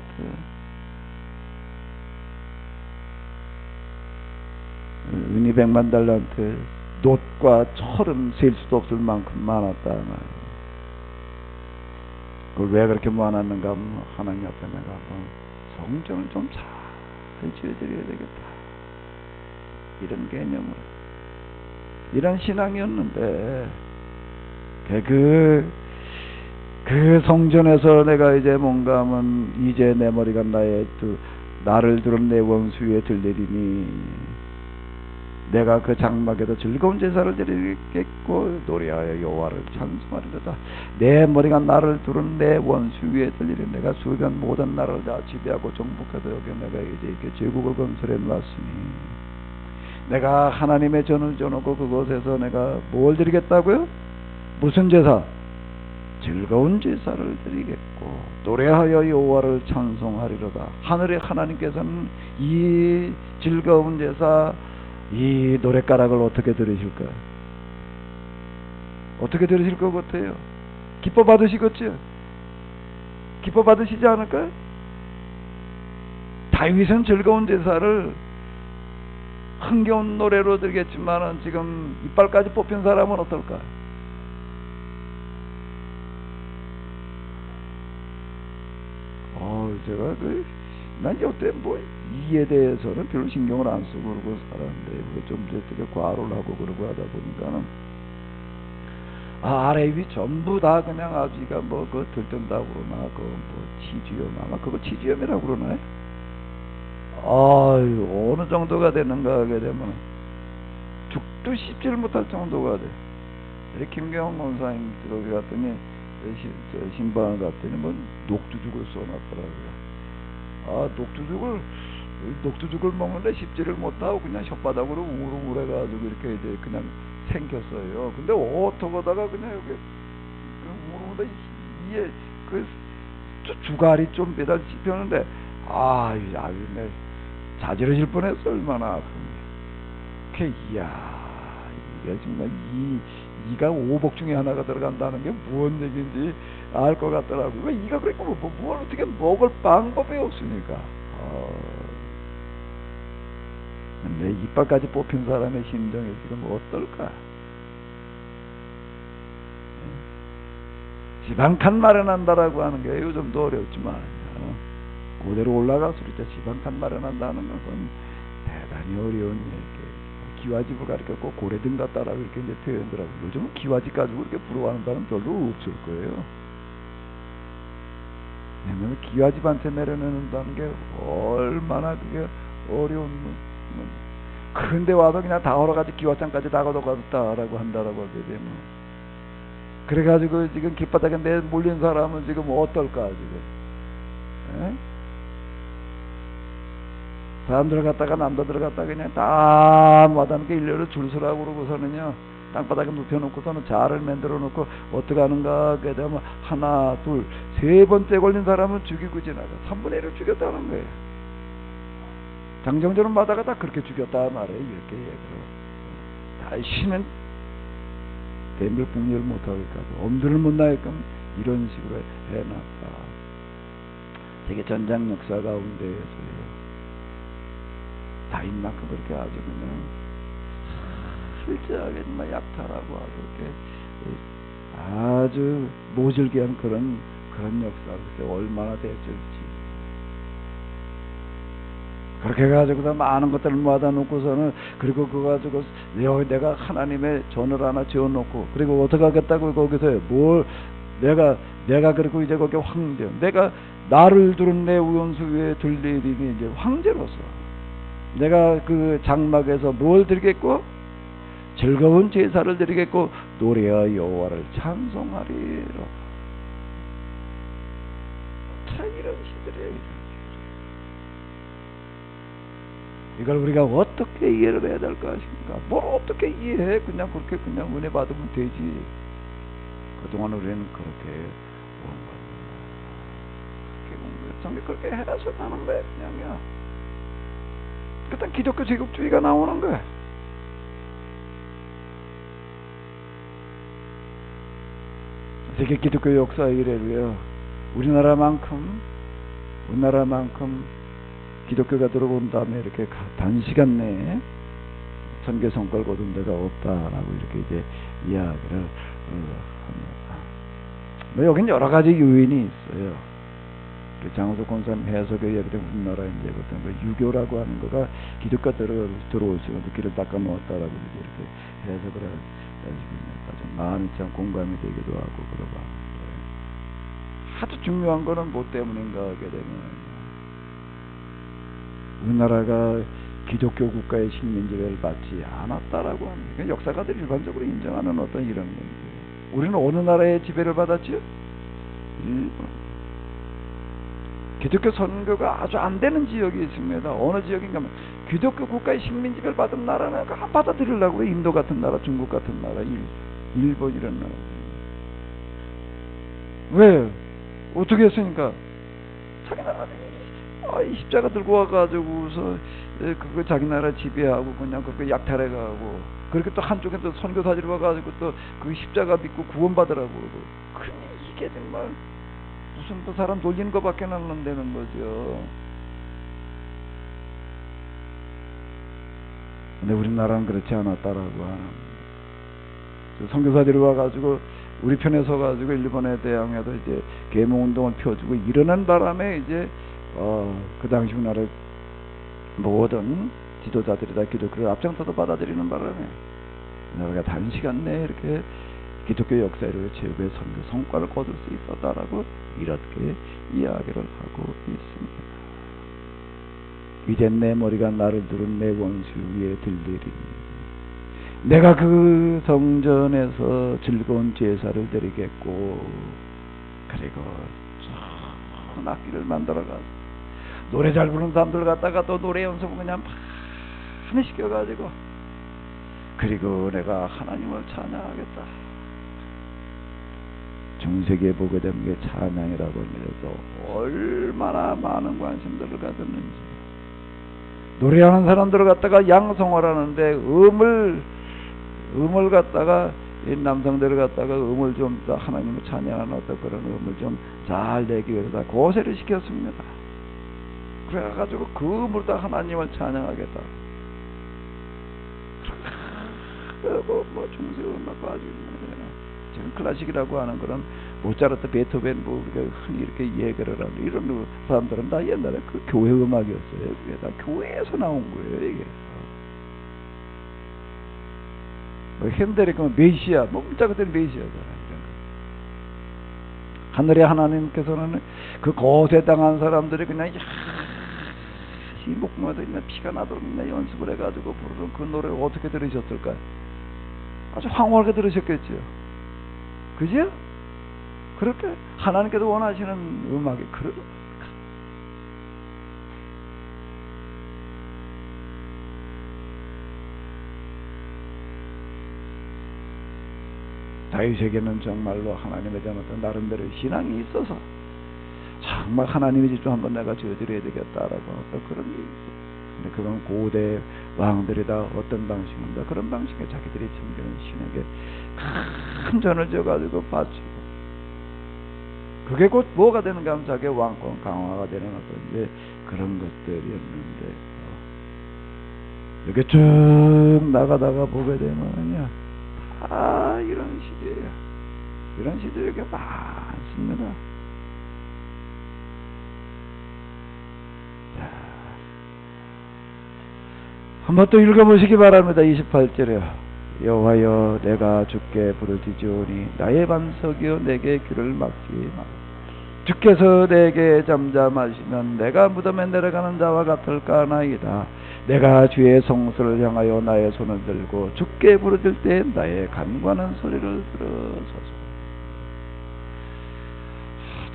은이 100만 달란트. 놋과 철은 셀 수도 없을 만큼 많았다 말이에요. 그걸 왜 그렇게 모아놨는가 하면 하나님 앞에 내가 성전을 좀 잘 지어드려야 되겠다, 이런 개념으로, 이런 신앙이었는데, 그 성전에서 내가 이제 뭔가 하면 이제 내 머리가 나를 두른 내 원수 위에 들리리니 내가 그 장막에도 즐거운 제사를 드리겠고 노래하여 여호와를 찬송하리로다. 내 머리가 나를 두른 내 원수 위에 들리리. 내가 수비한 모든 나라를 다 지배하고 정복해도 여기 내가 이제 이렇게 제국을 건설해 놨으니 내가 하나님의 전을 져놓고 그곳에서 내가 뭘 드리겠다고요? 무슨 제사? 즐거운 제사를 드리겠고 노래하여 여호와를 찬송하리로다. 하늘의 하나님께서는 이 즐거운 제사, 이 노랫가락을 어떻게 들으실까요? 어떻게 들으실 것 같아요? 기뻐 받으시겠죠? 기뻐 받으시지 않을까요? 다윗은 즐거운 제사를 흥겨운 노래로 드리겠지만 지금 이빨까지 뽑힌 사람은 어떨까? 제가 난 여태 이에 대해서는 별로 신경을 안 쓰고 그러고 살았는데 좀 되게 과로를 하고 그러고 하다 보니까는 아래 위 전부 다 그냥 아주가 그거 들뜬다고 그러나 치주염, 아마 그거 치주염이라고 그러나요? 어느 정도가 되는가 하게 되면 죽도 씹지를 못할 정도가 돼. 김경원 권사님 들어오게 갔더니 신방을 갔더니 녹두죽을 써놨더라고요. 녹두죽을 먹는데 씹지를 못하고 그냥 혓바닥으로 우르르해가지고 이렇게 이제 그냥 생겼어요. 근데 어떡하다가 그냥 여기 우르르 이에 주가리 좀 매달 씹혔는데 아주 내 자지러질 뻔했어. 얼마나 아픈데. 이게 정말 이가 오복 중에 하나가 들어간다는 게 무슨 얘기인지 알 것 같더라고요. 이가 그러니까 뭘 어떻게 먹을 방법이 없으니까. 내 이빨까지 뽑힌 사람의 심정이 지금 어떨까? 지방칸 마련한다라고 하는 게 요즘도 어렵지만 그대로 올라갈수록 지방칸 마련한다는 것은 대단히 어려운 얘기예요. 기와집을 가르쳤고 고래등 같다라고 이렇게 이제 표현들하고, 요즘은 기와집 가지고 이렇게 부러워하는 사람 별로 없을 거예요. 왜냐면 기와집한테 내려놓는다는 게 얼마나 그게 어려운 문제. 근데 와서 그냥 다 얼어가지고 기와장까지 다 걷어갔다라고 한다라고 하게 되면, 그래가지고 지금 길바닥에 내 몰린 사람은 지금 어떨까 지금? 에? 사람 들어갔다가 남도 들어갔다가 그냥 다 마다는 일렬로 줄 서라고 그러고서는요, 땅바닥에 눕혀놓고서는 자를 만들어 놓고 어떻게 하는가 하게 되면 하나 둘 세 번째 걸린 사람은 죽이고 지나가 3분의 1을 죽였다는 거예요. 장정전은 마다가 다 그렇게 죽였다 말이에요. 이렇게 얘기를. 다시는 대멸국리를 못하게까지 엄두를 못 나게끔 이런 식으로 해놨다. 세계 전장 역사 가운데에서요, 다인만큼 그렇게 아주 그냥 실제하게 정말 약탈하고 아주 모질게 한 그런 역사, 글쎄 얼마나 됐을지. 그렇게 해가지고 많은 것들을 모아다 놓고서는, 그리고 그거 가지고 내가 하나님의 전을 하나 지어놓고, 그리고 어떻게 하겠다고 거기서 뭘 내가 그리고 이제 거기 황제, 내가 나를 두른 내 우연수 위에 들 일이 이제 황제로서 내가 그 장막에서 뭘 드리겠고, 즐거운 제사를 드리겠고, 노래하여 여호와를 찬송하리라. 참 이런 시들이에요. 이걸 우리가 어떻게 이해를 해야 될 것인가? 뭘 어떻게 이해해? 그냥 그렇게 그냥 은혜 받으면 되지. 그동안 우리는 그렇게 온 겁니다. 성경 그렇게 해서 나는 거야, 그냥요. 그때 기독교 제국주의가 나오는 거야. 세계 기독교 역사 이래로요, 우리나라만큼 기독교가 들어온 다음에 이렇게 단시간 내에 선교 성과를 거둔 데가 없다라고 이렇게 이제 이야기를 합니다. 뭐 여긴 여러 가지 요인이 있어요. 장우석 권사님 해석에 얘기된 우리나라 이제 어떤 그 유교라고 하는 거가 기독교 들어오시고 길을 닦아 놓았다라고 이렇게 해석을 하시니까 좀 마음이 참 공감이 되기도 하고 그러고 합니다. 아주 중요한 거는 뭐 때문인가 하게 되면, 우리나라가 기독교 국가의 식민지배를 받지 않았다라고 하는, 그러니까 역사가들이 일반적으로 인정하는 어떤 이런 문제예요. 우리는 어느 나라의 지배를 받았죠? 일본. 기독교 선교가 아주 안 되는 지역이 있습니다. 어느 지역인가 하면 기독교 국가의 식민지배를 받은 나라는 안 받아들이려고 그래. 인도 같은 나라, 중국 같은 나라, 일본 이런 나라. 왜? 어떻게 했으니까? 자기 나라 이 십자가 들고 와가지고서 그거 자기 나라 지배하고 그냥 그렇게 약탈해가고, 그렇게 또 한쪽에 또 선교사들 와가지고 또 그 십자가 믿고 구원받으라고 그러고, 그니 이게 정말 무슨 또 사람 돌리는 것밖에 안 되는 거죠. 근데 우리나라는 그렇지 않았다라고 하는, 선교사들이 와가지고 우리 편에 서가지고 일본에 대항해서 이제 계몽운동을 펴주고 이러는 바람에 이제 그 당시 우리나라 모든 지도자들이 다 기독교를 앞장서서 받아들이는 바람에 우리나라가 단시간 내에 이렇게 기독교 역사로 최고의 선교 성과를 거둘 수 있었다라고 이렇게 이야기를 하고 있습니다. 이젠 내 머리가 나를 두른 내 원수 위에 들리리니, 내가 그 성전에서 즐거운 제사를 드리겠고, 그리고 좋은 악기를 만들어가지고 노래 잘 부르는 사람들 갖다가 또 노래 연습을 그냥 많이 시켜가지고, 그리고 내가 하나님을 찬양하겠다. 중세기에 보게 되는 게 찬양이라고 해서 얼마나 많은 관심들을 가졌는지. 노래하는 사람들을 갖다가 양성을 하는데 음을 갖다가 이 남성들을 갖다가 음을 좀 하나님을 찬양하는 어떤 그런 음을 좀 잘 내기 위해서 다 고세를 시켰습니다. 그래가지고 그 음으로 다 하나님을 찬양하겠다. 그리고 뭐 중세 음악 가지고 지금 클래식이라고 하는 그런 모차르트, 베토벤 뭐 우리가 흔히 이렇게 얘기를 하는 이런 사람들은 다 옛날에 그 교회 음악이었어요. 그게 다 교회에서 나온 거예요, 이게. 뭐 핸델의 그 메시아, 뭐 문자 그대로 메시아잖아요. 하늘의 하나님께서는 그 거세당한 사람들이 그냥 피 목구멍에서 있는 피가 나도록 연습을 해가지고 부르는 그 노래를 어떻게 들으셨을까요? 아주 황홀하게 들으셨겠죠. 그죠? 그렇게 하나님께서 원하시는 음악이 그런 다윗에게는 정말로 하나님에 대한 어떤 나름대로 신앙이 있어서 정말 하나님의 집 좀 한번 내가 지어드려야 되겠다라고 어떤 그런 게 있어. 근데 그건 고대 왕들이 다 어떤 방식인가 그런 방식에 자기들이 섬기는 신에게 큰 전을 지어가지고 바치고 그게 곧 뭐가 되는가 하면 자기의 왕권 강화가 되는 어떤 이제 그런 것들이었는데 이렇게 쭉 나가다가 보게 되면요 다 이런 시대예요. 이런 시대에 많습니다. 한번 또 읽어보시기 바랍니다. 28절에 여호와여 내가 주께 부르짖으오니 나의 반석이여 내게 귀를 막지 마. 주께서 내게 잠잠하시면 내가 무덤에 내려가는 자와 같을까나이다. 내가 주의 성소를 향하여 나의 손을 들고 주께 부르짖을 때 나의 간구하는 소리를 들으소서.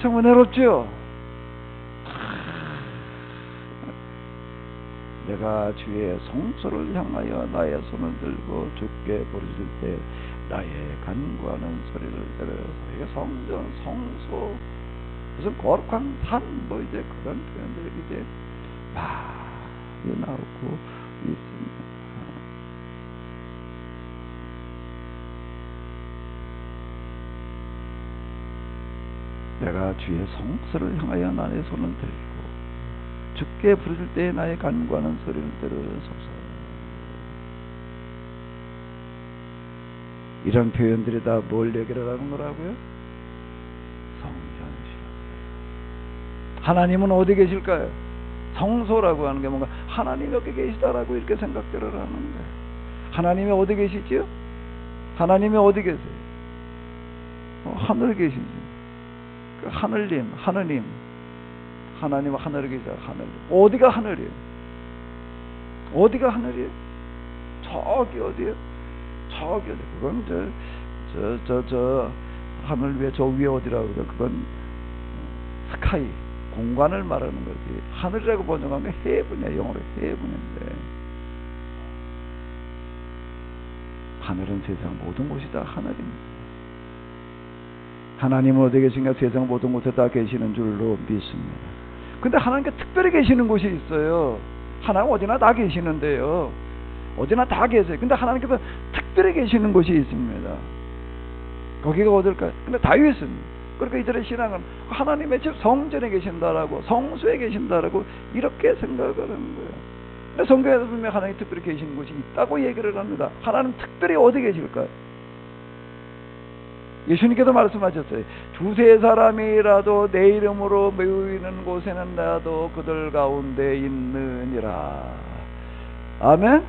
참 은혜롭지요. 내가 주의 성소를 향하여 나의 손을 들고 주께 부르짖을 때 나의 간구하는 소리를 들어서 이게 성전, 성소, 무슨 거룩한 산, 뭐 이제 그런 표현들이 이제 많이 나오고 있습니다. 내가 주의 성소를 향하여 나의 손을 들고 주께 부르짖을 때 나의 간구하는 소리를 들으소서. 이런 표현들이 다 뭘 얘기를 하는 거라고요? 성전이시라고요. 하나님은 어디 계실까요? 성소라고 하는 게 뭔가 하나님이 여기 계시다라고 이렇게 생각들을 하는데 하나님이 어디 계시지요? 하나님이 어디 계세요? 하늘에 계시지. 그 하늘님, 하느님, 하나님 하늘에 계시다. 하늘. 어디가 하늘이에요? 어디가 하늘이에요? 저기 어디에요? 저기 어디? 그건 저 하늘 위에 저 위에 어디라고 그래? 그건 스카이 공간을 말하는 거지. 하늘이라고 번역하면 헤븐이야. 영어로 헤븐인데 하늘은 세상 모든 곳이 다 하늘입니다. 하나님은 어디 계신가? 세상 모든 곳에 다 계시는 줄로 믿습니다. 근데 하나님께 특별히 계시는 곳이 있어요. 하나님 어디나 다 계시는데요. 어디나 다 계세요. 근데 하나님께서 특별히 계시는 곳이 있습니다. 거기가 어딜까요? 근데 다윗은 그러니까 이들의 신앙은 하나님의 집 성전에 계신다라고 성소에 계신다라고 이렇게 생각을 하는 거예요. 근데 성경에서 분명 하나님 특별히 계시는 곳이 있다고 얘기를 합니다. 하나님 특별히 어디 계실까요? 예수님께서 말씀하셨어요. 두세 사람이라도 내 이름으로 모이는 곳에는 나도 그들 가운데 있느니라. 아멘.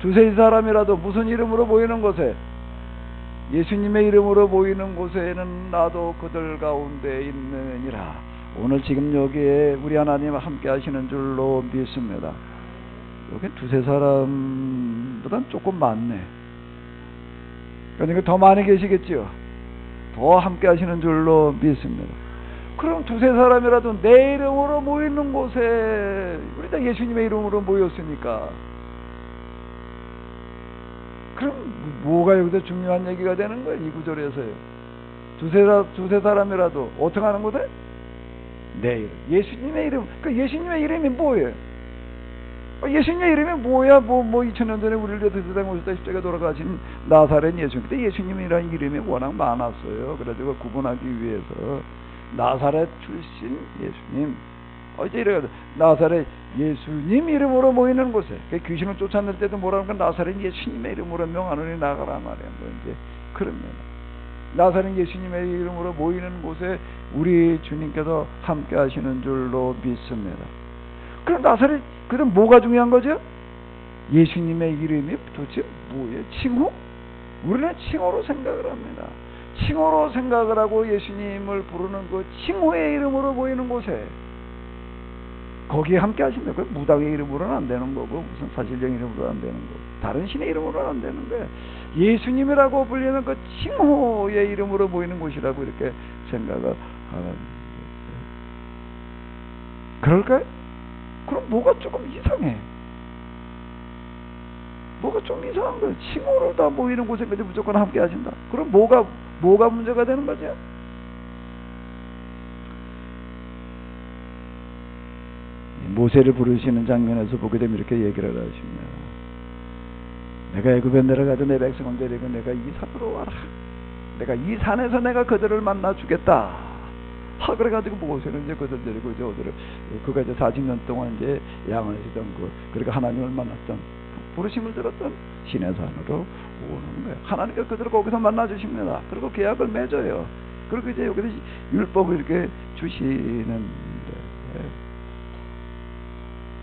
두세 사람이라도 무슨 이름으로 모이는 곳에? 예수님의 이름으로 모이는 곳에는 나도 그들 가운데 있느니라. 오늘 지금 여기에 우리 하나님 함께 하시는 줄로 믿습니다. 여기 두세 사람보단 조금 많네. 그러니까 더 많이 계시겠지요. 더 함께 하시는 줄로 믿습니다. 그럼 두세 사람이라도 내 이름으로 모이는 곳에 우리 다 예수님의 이름으로 모였으니까 그럼 뭐가 여기서 중요한 얘기가 되는 거예요? 이 구절에서요. 두세 사람이라도 어떻게 하는 곳에? 내 이름. 예수님의 이름. 그 예수님의 이름이 뭐예요? 예수님의 이름이 뭐야? 2000년 전에 우리를 위해 세상에 오셨다 십자가에 돌아가신 나사렛 예수. 그때 예수님이라는 이름이 워낙 많았어요. 그래가지고 구분하기 위해서 나사렛 출신 예수님. 이제 이래가지고 나사렛 예수님 이름으로 모이는 곳에 귀신을 쫓아낼 때도 뭐라는 건 나사렛 예수님의 이름으로 명하노니 나가라 말이야. 이제 그럽니다. 나사렛 예수님의 이름으로 모이는 곳에 우리 주님께서 함께 하시는 줄로 믿습니다. 그럼 나사렛 그럼 뭐가 중요한 거죠? 예수님의 이름이 도대체 뭐예요? 칭호? 우리는 칭호로 생각을 합니다. 칭호로 생각을 하고 예수님을 부르는 그 칭호의 이름으로 모이는 곳에 거기에 함께 하신다. 그 무당의 이름으로는 안 되는 거고 무슨 사실적 이름으로는 안 되는 거고 다른 신의 이름으로는 안 되는 거예요. 예수님이라고 불리는 그 칭호의 이름으로 보이는 곳이라고 이렇게 생각을 하는. 그럴까요? 그럼 뭐가 조금 이상해. 뭐가 좀 이상한 거예요. 칭호로 다 모이는 곳에까지 무조건 함께 하신다. 그럼 뭐가 문제가 되는 거죠? 모세를 부르시는 장면에서 보게 되면 이렇게 얘기를 하십니다. 내가 애굽에 내려가도 내 백성을 데리고 내가 이 산으로 와라. 내가 이 산에서 내가 그들을 만나 주겠다. 그래가지고 모세는 이제 그들 데리고 이제 어디를 그가 이제 40년 동안 이제 양을 지던 그러니까 하나님을 만났던 부르심을 들었던 시내 산으로 오는 거예요. 하나님께서 그들을 거기서 만나 주십니다. 그리고 계약을 맺어요. 그리고 이제 여기서 율법을 이렇게 주시는데.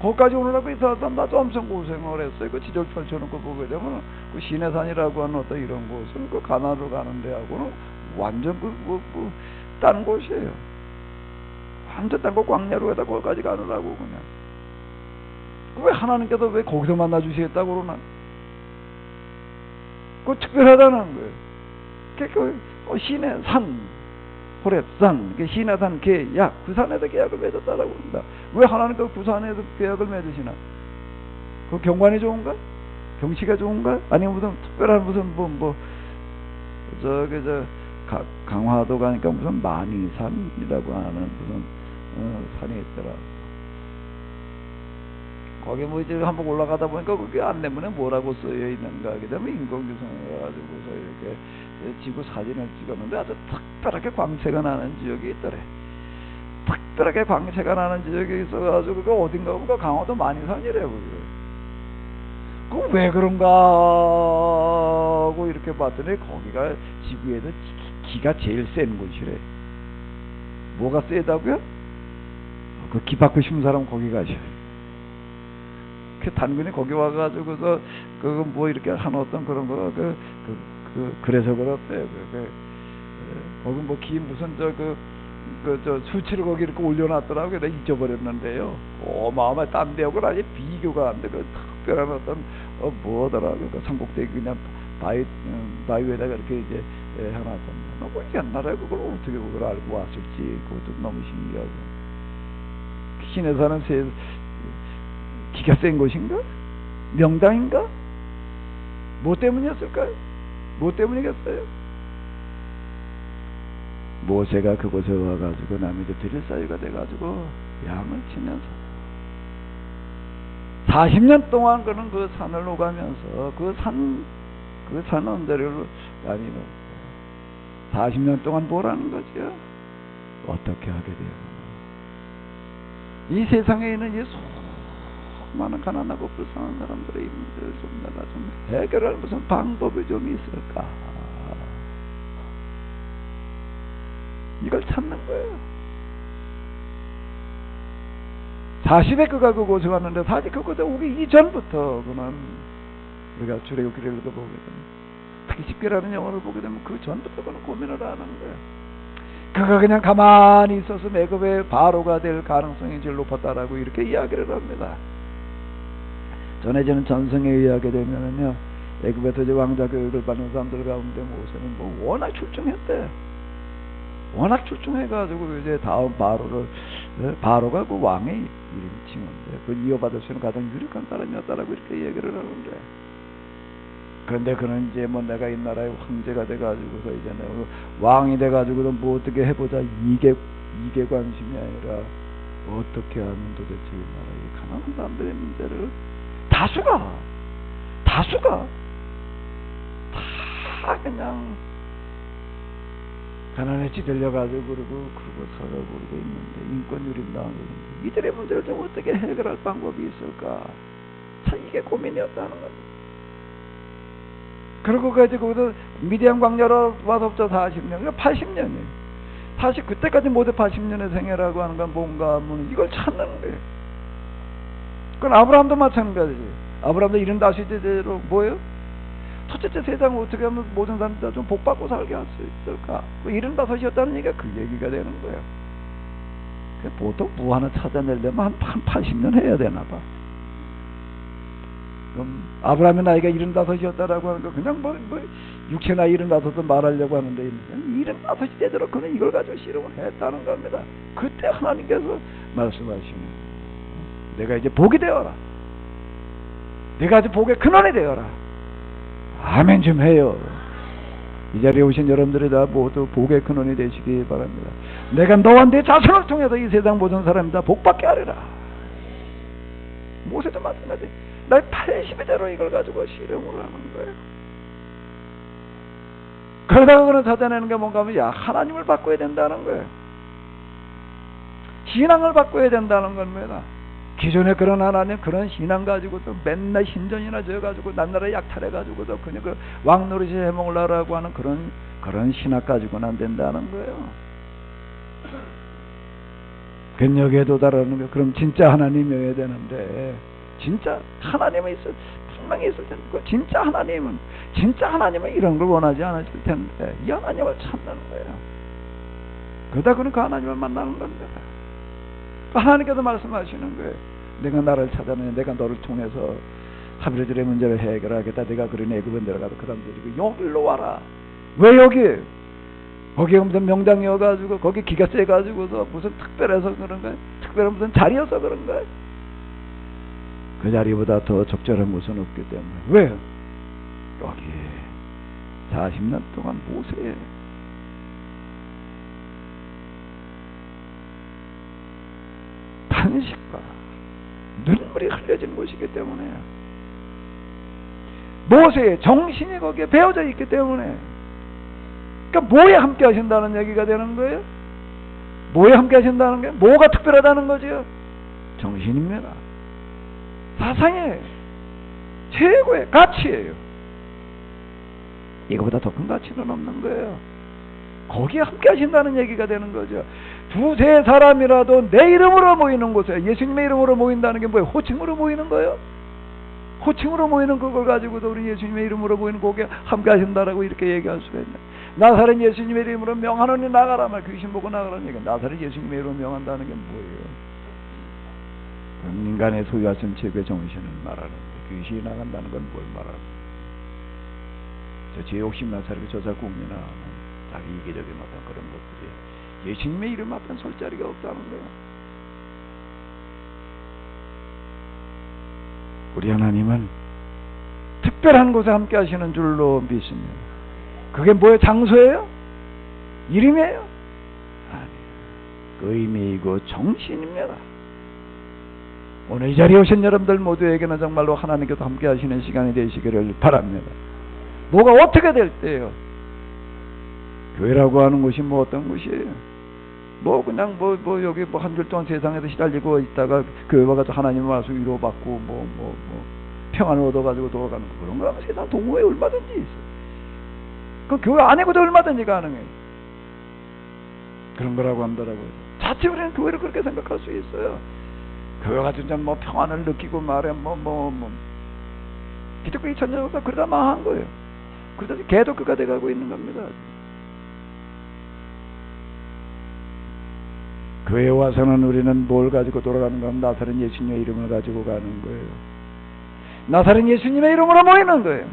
거기까지 오느라고 이 사람 나도 엄청 고생을 했어요. 그 지적 펼쳐놓고 보게 되면 그 시내산이라고 하는 어떤 이런 곳은 그 가나안으로 가는 데하고는 완전 딴 곳이에요. 완전 딴 곳 광야로 가다 거기까지 가느라고 그냥. 왜 하나님께서 왜 거기서 만나 주시겠다고 그러나? 그거 특별하다는 거예요. 그 시내산 호렙산, 시내산 계약, 그 산에서 계약을 맺었다라고 합니다. 왜 하나님께서 그 산에서 계약을 맺으시나? 그 경관이 좋은가? 경치가 좋은가? 아니면 무슨 특별한 무슨 강화도 가니까 무슨 만이산이라고 하는 무슨 산이 있더라. 거기 뭐 이제 한번 올라가다 보니까 거기 안내문에 뭐라고 쓰여 있는가 하게 되면 인공위성을 가지고서 이렇게 지구 사진을 찍었는데 아주 특별하게 광채가 나는 지역이 있더래. 특별하게 광채가 나는 지역이 있어가지고 그거 어딘가 보니까 강화도 만이산이래요. 그거 왜 그런가 하고 이렇게 봤더니 거기가 지구에서 기가 제일 센 곳이래. 뭐가 세다고요? 그 기 받고 싶은 사람 거기 가셔. 그 단군이 거기 와가지고서 그 뭐 이렇게 한 어떤 그런 거 그래서 그렇대요. 거기 뭐 기 무슨 저 수치를 거기 이렇게 올려놨더라고요. 내가 잊어버렸는데요. 어마어마한 딴 데하고는 아주 비교가 안 돼. 그 특별한 어떤 뭐더라고요. 그 산꼭대기 그냥 바위 위에다가 이렇게 이제 해놨던데. 뭐 옛날에 그걸 어떻게 그걸 알고 왔을지 그것도 너무 신기하고. 신에 사는 기가 센 곳인가? 명당인가? 뭐 때문이었을까요? 뭐 때문이겠어요? 모세가 그곳에 와가지고 남이 이제 드릴 사유가 돼가지고 양을 치면서 40년 동안 그는 그 산을 오가면서 그 산 언저리를 다니는 40년 동안 뭐라는 거죠? 어떻게 하게 되었나? 이 세상에 있는 이 많은 가난하고 불쌍한 사람들의 문제를 좀 내가 좀 해결할 무슨 방법이 좀 있을까? 이걸 찾는 거예요. 40에 그가 그곳에 왔는데 사실 그곳에 오기 이전부터 그는 우리가 출애굽기를 읽어보게 되면 특히 십계라는 영어를 보게 되면 그 전부터 그는 고민을 하는 거예요. 그가 그냥 가만히 있어서 애굽의 바로가 될 가능성이 제일 높았다라고 이렇게 이야기를 합니다. 전해지는 전승에 의하게 되면은요, 애굽에서 이제 왕자 교육을 받는 사람들 가운데 모세는 뭐 워낙 출중했대. 워낙 출중해가지고 이제 다음 바로가 그 왕의 이름 칭호인데 그걸 이어받을 수 있는 가장 유력한 사람이었다라고 이렇게 얘기를 하는데, 그런데 그는 이제 뭐 내가 이 나라의 황제가 돼가지고서 이제 내가 왕이 돼가지고도 뭐 어떻게 해보자 이게 관심이 아니라 어떻게 하면 도대체 이 나라의 가난한 사람들의 문제를 다수가 다 그냥 가난에 찌들려가지고 그러고 살아보고 있는데 인권 유린당하고 있는데 이들의 문제를 좀 어떻게 해결할 방법이 있을까? 참 이게 고민이었다는 거죠. 그러고 거기서 미디안 광야로 와서부터 40년, 80년이에요. 사실 그때까지 모두 80년의 생애라고 하는 건 뭔가 하면 이걸 찾는 거예요. 그건 아브라함도 마찬가지. 아브라함도 75세대로 뭐예요? 첫째 세상을 어떻게 하면 모든 사람들 좀 복받고 살게 할 수 있을까? 그 75이었다는 얘기가 그 얘기가 되는 거예요. 보통 뭐 하나 찾아내려면 한 80년 해야 되나 봐. 그럼 아브라함의 나이가 75이었다라고 하는 거 그냥 뭐 육체 나이 75도 말하려고 하는데 75이 되도록 그는 이걸 가지고 실험을 했다는 겁니다. 그때 하나님께서 말씀하시는 내가 이제 복이 되어라. 내가 이제 복의 근원이 되어라. 아멘 좀 해요. 이 자리에 오신 여러분들이 다 모두 복의 근원이 되시기 바랍니다. 내가 너와 내 자손을 통해서 이 세상 모든 사람이 다 복받게 하리라. 모세도 마찬가지. 나 80대로 이걸 가지고 실험을 하는 거예요. 그러다가 그는 찾아내는 게 뭔가 하면 야 하나님을 바꿔야 된다는 거예요. 신앙을 바꿔야 된다는 겁니다. 기존에 그런 하나님 그런 신앙 가지고도 맨날 신전이나 져가지고 남나라 약탈해가지고도 그냥 그 왕노릇이 해먹으려고 하는 그런 신학 가지고는 안 된다는 거예요. 근역에 도달하는 거 그럼 진짜 하나님이어야 되는데 진짜 하나님은 분명히 있을 텐데 진짜 하나님은 이런 걸 원하지 않았을 텐데 이 하나님을 찾는 거예요. 그러다 그는 그 하나님을 만나는 겁니다. 하나님께서 말씀하시는 거예요. 내가 나를 찾아내 내가 너를 통해서 하비르들의 문제를 해결하겠다. 내가 그런 애굽에 내려가서 그 사람들이 여기로 와라. 왜 여기? 거기가 무슨 명당이어가지고 거기 기가 세가지고서 무슨 특별해서 그런 거야? 특별한 무슨 자리여서 그런 거야? 그 자리보다 더 적절한 곳은 없기 때문에 왜? 여기 40년 동안 모세에 탄식과 눈물이 흘려진 곳이기 때문에 모세의 정신이 거기에 배어져 있기 때문에 그러니까 뭐에 함께 하신다는 얘기가 되는 거예요? 뭐에 함께 하신다는 게 뭐가 특별하다는 거죠? 정신입니다. 사상의 최고의 가치예요. 이거보다 더 큰 가치는 없는 거예요. 거기에 함께 하신다는 얘기가 되는 거죠. 두세 사람이라도 내 이름으로 모이는 곳에 예수님의 이름으로 모인다는 게 뭐예요? 호칭으로 모이는 거예요? 호칭으로 모이는 그걸 가지고도 우리 예수님의 이름으로 모이는 거기에 함께 하신다라고 이렇게 얘기할 수가 있네. 나사렛 예수님의 이름으로 명하노니 나가라 말 귀신 보고 나가라는 얘기가 나사렛 예수님의 이름으로 명한다는 게 뭐예요? 인간의 소유하신 최고의 정신을 말하는 거예요. 귀신이 나간다는 건 뭘 말하는 거예요? 제 욕심나 살고 저자 공리나 자기 이기적인 어떤 그런 것들이 예수님의 이름 앞엔 설 자리가 없다는 거예요. 우리 하나님은 특별한 곳에 함께 하시는 줄로 믿습니다. 그게 뭐예요? 장소예요? 이름이에요? 아니에요. 그 의미이고 정신입니다. 오늘 이 자리에 오신 여러분들 모두에게는 정말로 하나님께서 함께 하시는 시간이 되시기를 바랍니다. 뭐가 어떻게 될 때요? 교회라고 하는 곳이 뭐 어떤 곳이에요? 뭐 그냥 뭐 여기 뭐 한 줄 동안 세상에서 시달리고 있다가 교회 와가지고 하나님 와서 위로받고 뭐 평안을 얻어가지고 돌아가는 거 그런 거라면 세상 동호회 얼마든지 있어. 그 교회 안에고도 얼마든지 가능해요. 그런 거라고 한다라고요. 자칫 우리는 교회를 그렇게 생각할 수 있어요. 교회 같은 좀 뭐 평안을 느끼고 말해 기독교 2000년보다 그러다 망한 거예요. 그러다 개독교가 돼가고 있는 겁니다. 교회에 와서는 우리는 뭘 가지고 돌아가는 가 하면 나사렛 예수님의 이름을 가지고 가는 거예요. 나사렛 예수님의 이름으로 모이는 거예요.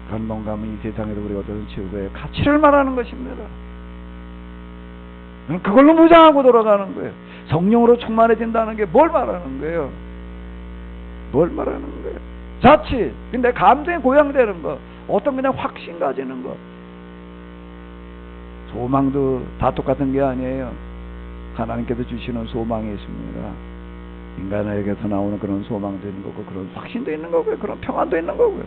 그건 뭔가 하면 이 세상에도 우리가 얻은 최고의 가치를 말하는 것입니다. 그걸로 무장하고 돌아가는 거예요. 성령으로 충만해진다는 게 뭘 말하는 거예요? 뭘 말하는 거예요? 자칫 근데 감정에 고양되는 거 어떤 그냥 확신 가지는 거 소망도 다 똑같은 게 아니에요. 하나님께서 주시는 소망이 있습니다. 인간에게서 나오는 그런 소망도 있는 거고 그런 확신도 있는 거고요. 그런 평안도 있는 거고요.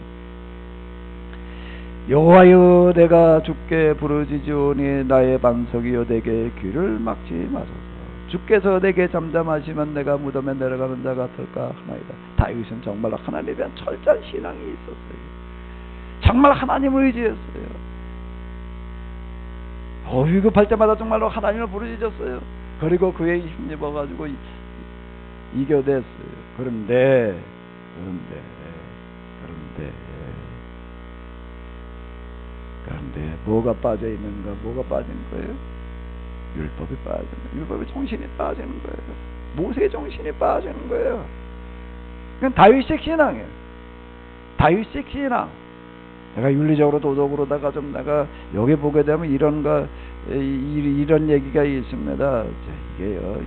여호와여 내가 주께 부르짖으오니 나의 반석이여 내게 귀를 막지 마소서. 주께서 내게 잠잠하시면 내가 무덤에 내려가는 자 같을까 하나이다. 다윗은 정말 하나님에 대한 철저한 신앙이 있었어요. 정말 하나님을 의지했어요. 위급할 때마다 정말로 하나님을 부르짖었어요. 그리고 그에 힘입어가지고 이겨냈어요. 그런데 뭐가 빠져 있는가? 뭐가 빠진 거예요? 율법이 빠지는, 율법의 정신이 빠지는 거예요. 모세의 정신이 빠지는 거예요. 그건 다윗식 신앙이에요. 다윗식 신앙. 내가 윤리적으로 도덕으로다가 좀 내가 여기 보게 되면 이런 얘기가 있습니다. 이게요.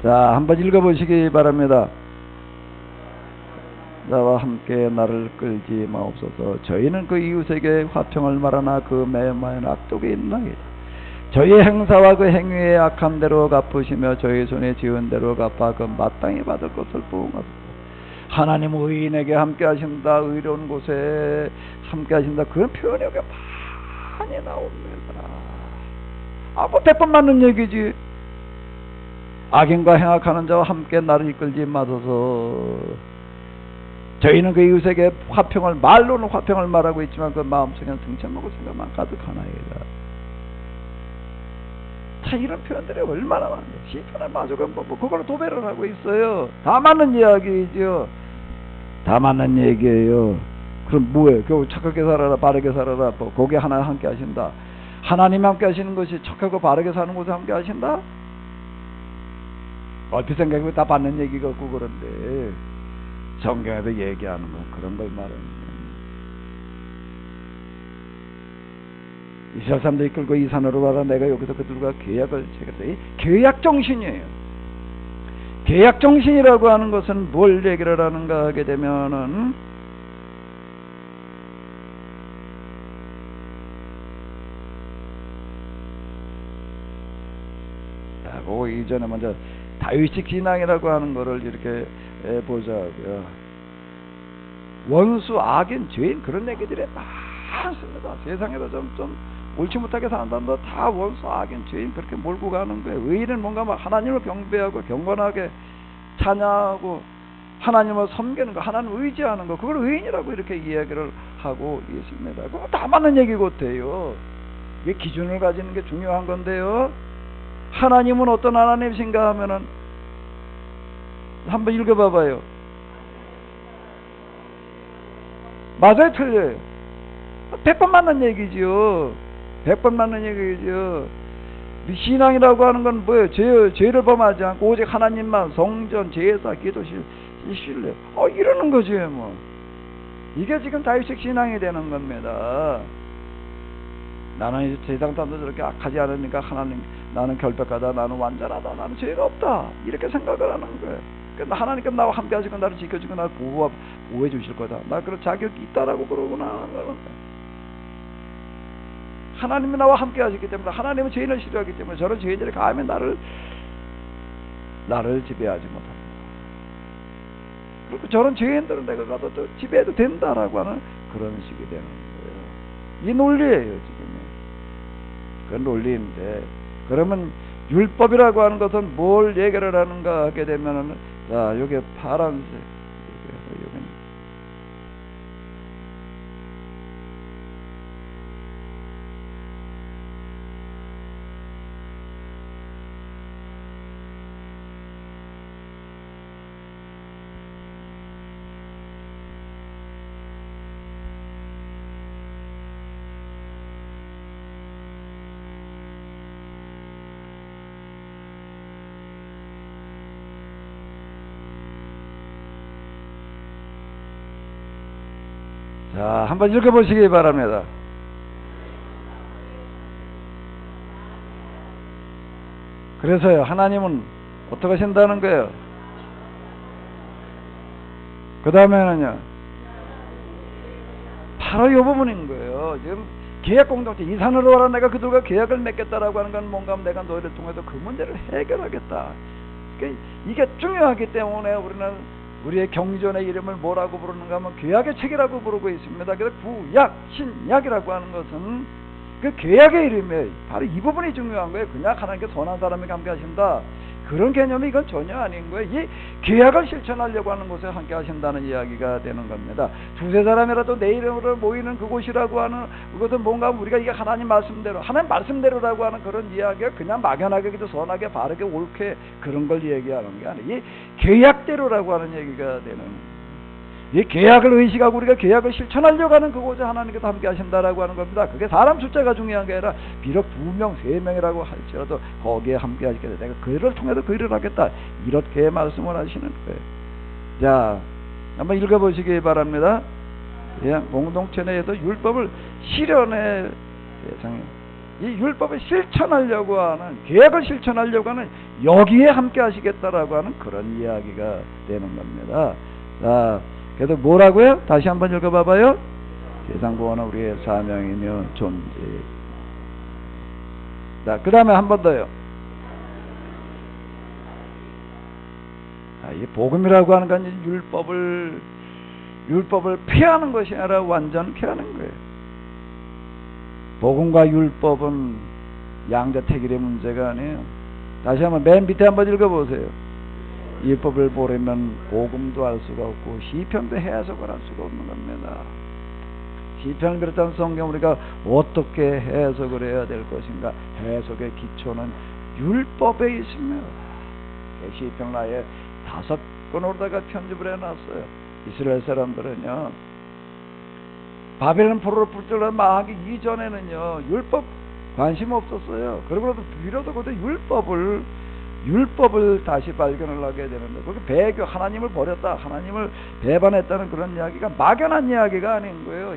자, 한번 읽어보시기 바랍니다. 나와 함께 나를 끌지 마옵소서. 저희는 그 이웃에게 화평을 말하나 그 매마에는 악독이 있나이다. 저희 행사와 그 행위의 악함대로 갚으시며 저희 손에 지은 대로 갚아 그 마땅히 받을 것을 부응하소서. 하나님 의인에게 함께 하신다, 의로운 곳에 함께 하신다, 그런 표현이 여기 많이 나옵니다. 뭐 100번 맞는 얘기지. 악인과 행악하는 자와 함께 나를 이끌지 마소서. 저희는 그 이웃에게 화평을, 말로는 화평을 말하고 있지만 그 마음속에는 등쳐먹을 생각만 가득하나이다. 자, 이런 표현들이 얼마나 많은데, 시편에 마저가 그걸 도배를 하고 있어요. 다 맞는 이야기죠. 다 맞는 얘기예요. 그럼 뭐예요? 겨우 착하게 살아라, 바르게 살아라, 거기에 하나 함께 하신다. 하나님 함께 하시는 것이 착하고 바르게 사는 곳에 함께 하신다? 얼핏 생각해보면 다 받는 얘기 같고 그런데 성경에도 얘기하는 건 그런 걸 말하는 거예요. 이스라엘 사람들이 이끌고 이 산으로 와라, 내가 여기서 그들과 계약을 체결했다. 이 계약 정신이에요. 계약 정신이라고 하는 것은 뭘 얘기를 하는가 하게 되면은 그 이전에 먼저 다윗식 신앙이라고 하는 거를 이렇게 보자고요. 원수, 악인, 죄인, 그런 얘기들이 많습니다. 세상에서 좀 옳지 못하게 사는 사람도 다 원수, 악인, 죄인 그렇게 몰고 가는 거예요. 의인은 뭔가 막 하나님을 경배하고 경건하게 찬양하고 하나님을 섬기는 거, 하나님 의지하는 거, 그걸 의인이라고 이렇게 이야기를 하고 있습니다. 그거 다 맞는 얘기 같아요. 이게 기준을 가지는 게 중요한 건데요. 하나님은 어떤 하나님이신가 하면은 한번 읽어봐봐요. 맞아요, 틀려요? 100번 맞는 얘기죠. 100번 맞는 얘기죠. 신앙이라고 하는 건 뭐예요? 죄를 범하지 않고 오직 하나님만, 성전, 제사, 기도, 신뢰, 이러는 거지 뭐. 이게 지금 다윗식 신앙이 되는 겁니다. 나는 세상 사람들 저렇게 악하지 않으니까 하나님, 나는 결백하다, 나는 완전하다, 나는 죄가 없다, 이렇게 생각을 하는 거예요. 하나님께서 나와 함께 하시고 나를 지켜주고 나를 보호해 주실 거다, 나 그런 자격이 있다라고 그러고 나가는 거예요. 하나님이 나와 함께 하시기 때문에, 하나님은 죄인을 싫어하기 때문에 저런 죄인들이 감히 나를 지배하지 못합니다. 그리고 저런 죄인들은 내가 가도 또 지배해도 된다라고 하는 그런 식이 되는 거예요. 이 논리예요, 지금. 그 논리인데, 그러면 율법이라고 하는 것은 뭘 얘기를 하는가 하게 되면은, 자, 여기 파란색, 여기 자, 한번 읽어보시기 바랍니다. 그래서요, 하나님은 어떻게 하신다는 거예요? 그 다음에는요, 바로 이 부분인 거예요. 지금 계약 공동체, 이 산으로 와라, 내가 그들과 계약을 맺겠다라고 하는 건 뭔가 내가 너희를 통해서 그 문제를 해결하겠다. 이게 중요하기 때문에 우리는 우리의 경전의 이름을 뭐라고 부르는가 하면 계약의 책이라고 부르고 있습니다. 그래서 구약, 신약이라고 하는 것은 그 계약의 이름이에요. 바로 이 부분이 중요한 거예요. 그냥 하나님께 선한 사람에게 함께 하신다, 그런 개념이 이건 전혀 아닌 거예요. 이 계약을 실천하려고 하는 곳에 함께 하신다는 이야기가 되는 겁니다. 두세 사람이라도 내 이름으로 모이는 그곳이라고 하는 그것은 뭔가 우리가 이게 하나님 말씀대로라고 하는 그런 이야기가 그냥 막연하게 선하게 바르게 옳게 그런 걸 얘기하는 게 아니에요. 이 계약대로라고 하는 얘기가 되는. 이 계약을 의식하고 우리가 계약을 실천하려고 하는 그곳에 하나님께서 함께 하신다라고 하는 겁니다. 그게 사람 숫자가 중요한 게 아니라 비록 2명, 3명이라고 할지라도 거기에 함께 하시게 돼. 내가 그 일을 통해서 그 일을 하겠다. 이렇게 말씀을 하시는 거예요. 자, 한번 읽어보시기 바랍니다. 예, 공동체 내에도 율법을 실현해 세상에 이 율법을 실천하려고 하는 계약을 실천하려고 하는 여기에 함께 하시겠다라고 하는 그런 이야기가 되는 겁니다. 자, 그래서 뭐라고요? 다시 한번 읽어봐봐요. 세상 구원은 우리의 사명이며 존재. 자, 그 다음에 한 번 더요. 이 복음이라고 하는 건 율법을 피하는 것이 아니라 완전케 하는 거예요. 복음과 율법은 양자택일의 문제가 아니에요. 다시 한번 맨 밑에 한번 읽어보세요. 율법을 모르면 복음도 할 수가 없고 시편도 해석을 할 수가 없는 겁니다. 시편을 비롯한 성경 우리가 어떻게 해석을 해야 될 것인가? 해석의 기초는 율법에 있습니다. 시편을 아예 5권으로다가 편집을 해놨어요. 이스라엘 사람들은요, 바벨론 포로로 붙들려 망하기 이전에는요 율법 관심 없었어요. 그러고도 비로소 그때 율법을 다시 발견을 하게 되는데, 그게 배교, 하나님을 버렸다, 하나님을 배반했다는 그런 이야기가 막연한 이야기가 아닌 거예요.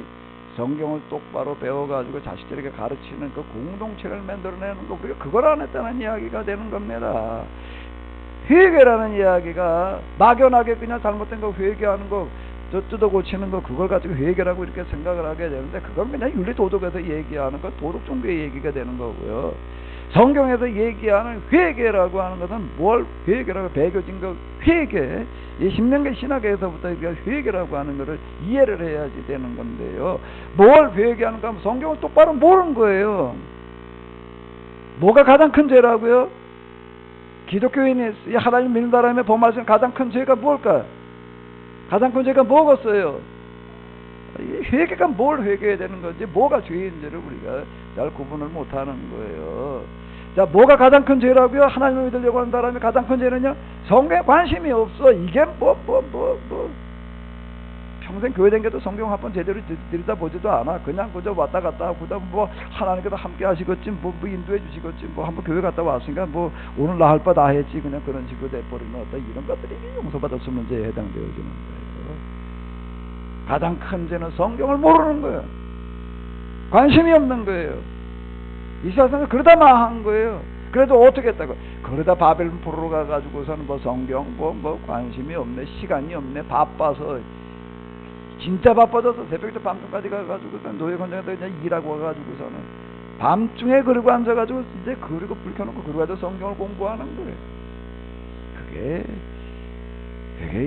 성경을 똑바로 배워가지고 자식들에게 가르치는 그 공동체를 만들어내는 거, 우리가 그걸 안 했다는 이야기가 되는 겁니다. 회개라는 이야기가 막연하게 그냥 잘못된 거 회개하는 거, 뜯어 고치는 거, 그걸 가지고 회개라고 이렇게 생각을 하게 되는데, 그건 그냥 윤리 도덕에서 얘기하는 거, 도덕 종교의 얘기가 되는 거고요. 성경에서 얘기하는 회개라고 하는 것은 뭘 회개라고, 배교진 거 회개, 이 신명기 신학에서부터 회개라고 하는 것을 이해를 해야지 되는 건데요. 뭘 회개하는가 하면 성경을 똑바로 모르는 거예요. 뭐가 가장 큰 죄라고요? 기독교인이 하나님 믿는 사람의 범하시는 가장 큰 죄가 뭘까? 가장 큰 죄가 뭐겠어요? 회개가 뭘 회개해야 되는 건지, 뭐가 죄인지를 우리가 잘 구분을 못하는 거예요. 자, 뭐가 가장 큰 죄라고요? 하나님을 믿으려고 하는 사람이 가장 큰 죄는요, 성경에 관심이 없어. 이게 평생 교회 댕겨도 성경 한 번 제대로 들여다보지도 않아. 그냥 그저 왔다 갔다 하고, 뭐 하나님께서 함께 하시겠지, 뭐 인도해 주시겠지, 뭐 한번 교회 갔다 왔으니까 뭐 오늘 나 할 바 다 했지, 그냥 그런 식으로 돼버리는 어떤 이런 것들이 용서받을 수 없는 죄에 해당되어지는 거예요. 가장 큰 죄는 성경을 모르는 거예요. 관심이 없는 거예요. 이스라엘은 그러다 망한 거예요. 그래도 어떻게 했다고? 그러다 바벨론 포로로 가가지고서는 뭐 성경 뭐 관심이 없네, 시간이 없네, 바빠서, 진짜 바빠져서 새벽부터 밤중까지 가가지고 노예 건장에서 그냥 일하고 와가지고서는 밤중에 그러고 앉아가지고 이제 그리고 불 켜놓고 그러고 가지고 성경을 공부하는 거예요. 그게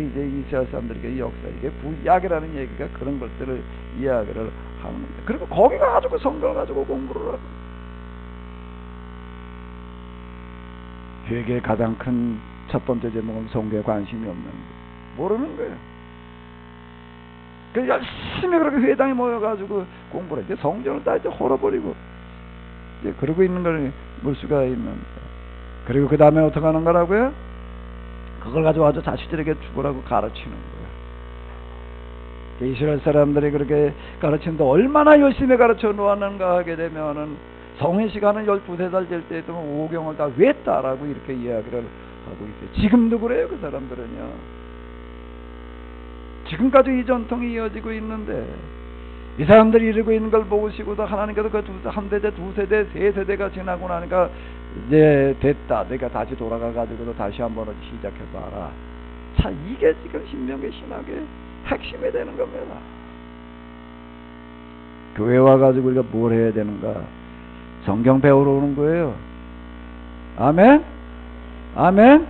이제 이스라엘 사람들에게 역사, 이게 구약이라는 얘기가 그런 것들을 이야기를 하는 겁니다. 그리고 거기 가가지고 성경을 가지고 공부를 하고, 회개의 가장 큰 첫 번째 제목은 성경에 관심이 없는 거예요. 모르는 거예요. 그 열심히 그렇게 회당에 모여가지고 공부를 이제 성경을 다 이제 헐어버리고 이제 그러고 있는 걸 볼 수가 있는. 그리고 그 다음에 어떻게 하는 거라고요? 그걸 가지고 아주 자식들에게 죽으라고 가르치는 거예요. 이스라엘 사람들이 그렇게 가르치는데 얼마나 열심히 가르쳐 놓았는가 하게 되면은 성인 시간은 12살 될 때도 오경을 다 외웠다라고 이렇게 이야기를 하고 있어요. 지금도 그래요, 그 사람들은요. 지금까지 이 전통이 이어지고 있는데, 이 사람들이 이러고 있는 걸 보시고도 하나님께서 그 한 세대, 두 세대, 세 세대가 지나고 나니까 이제 됐다, 내가 다시 돌아가 가지고도 다시 한번 시작해봐라. 자, 이게 지금 신명기 신학의 핵심이 되는 겁니다. 교회 와가지고 우리가 뭘 해야 되는가? 성경 배우러 오는 거예요. 아멘? 아멘?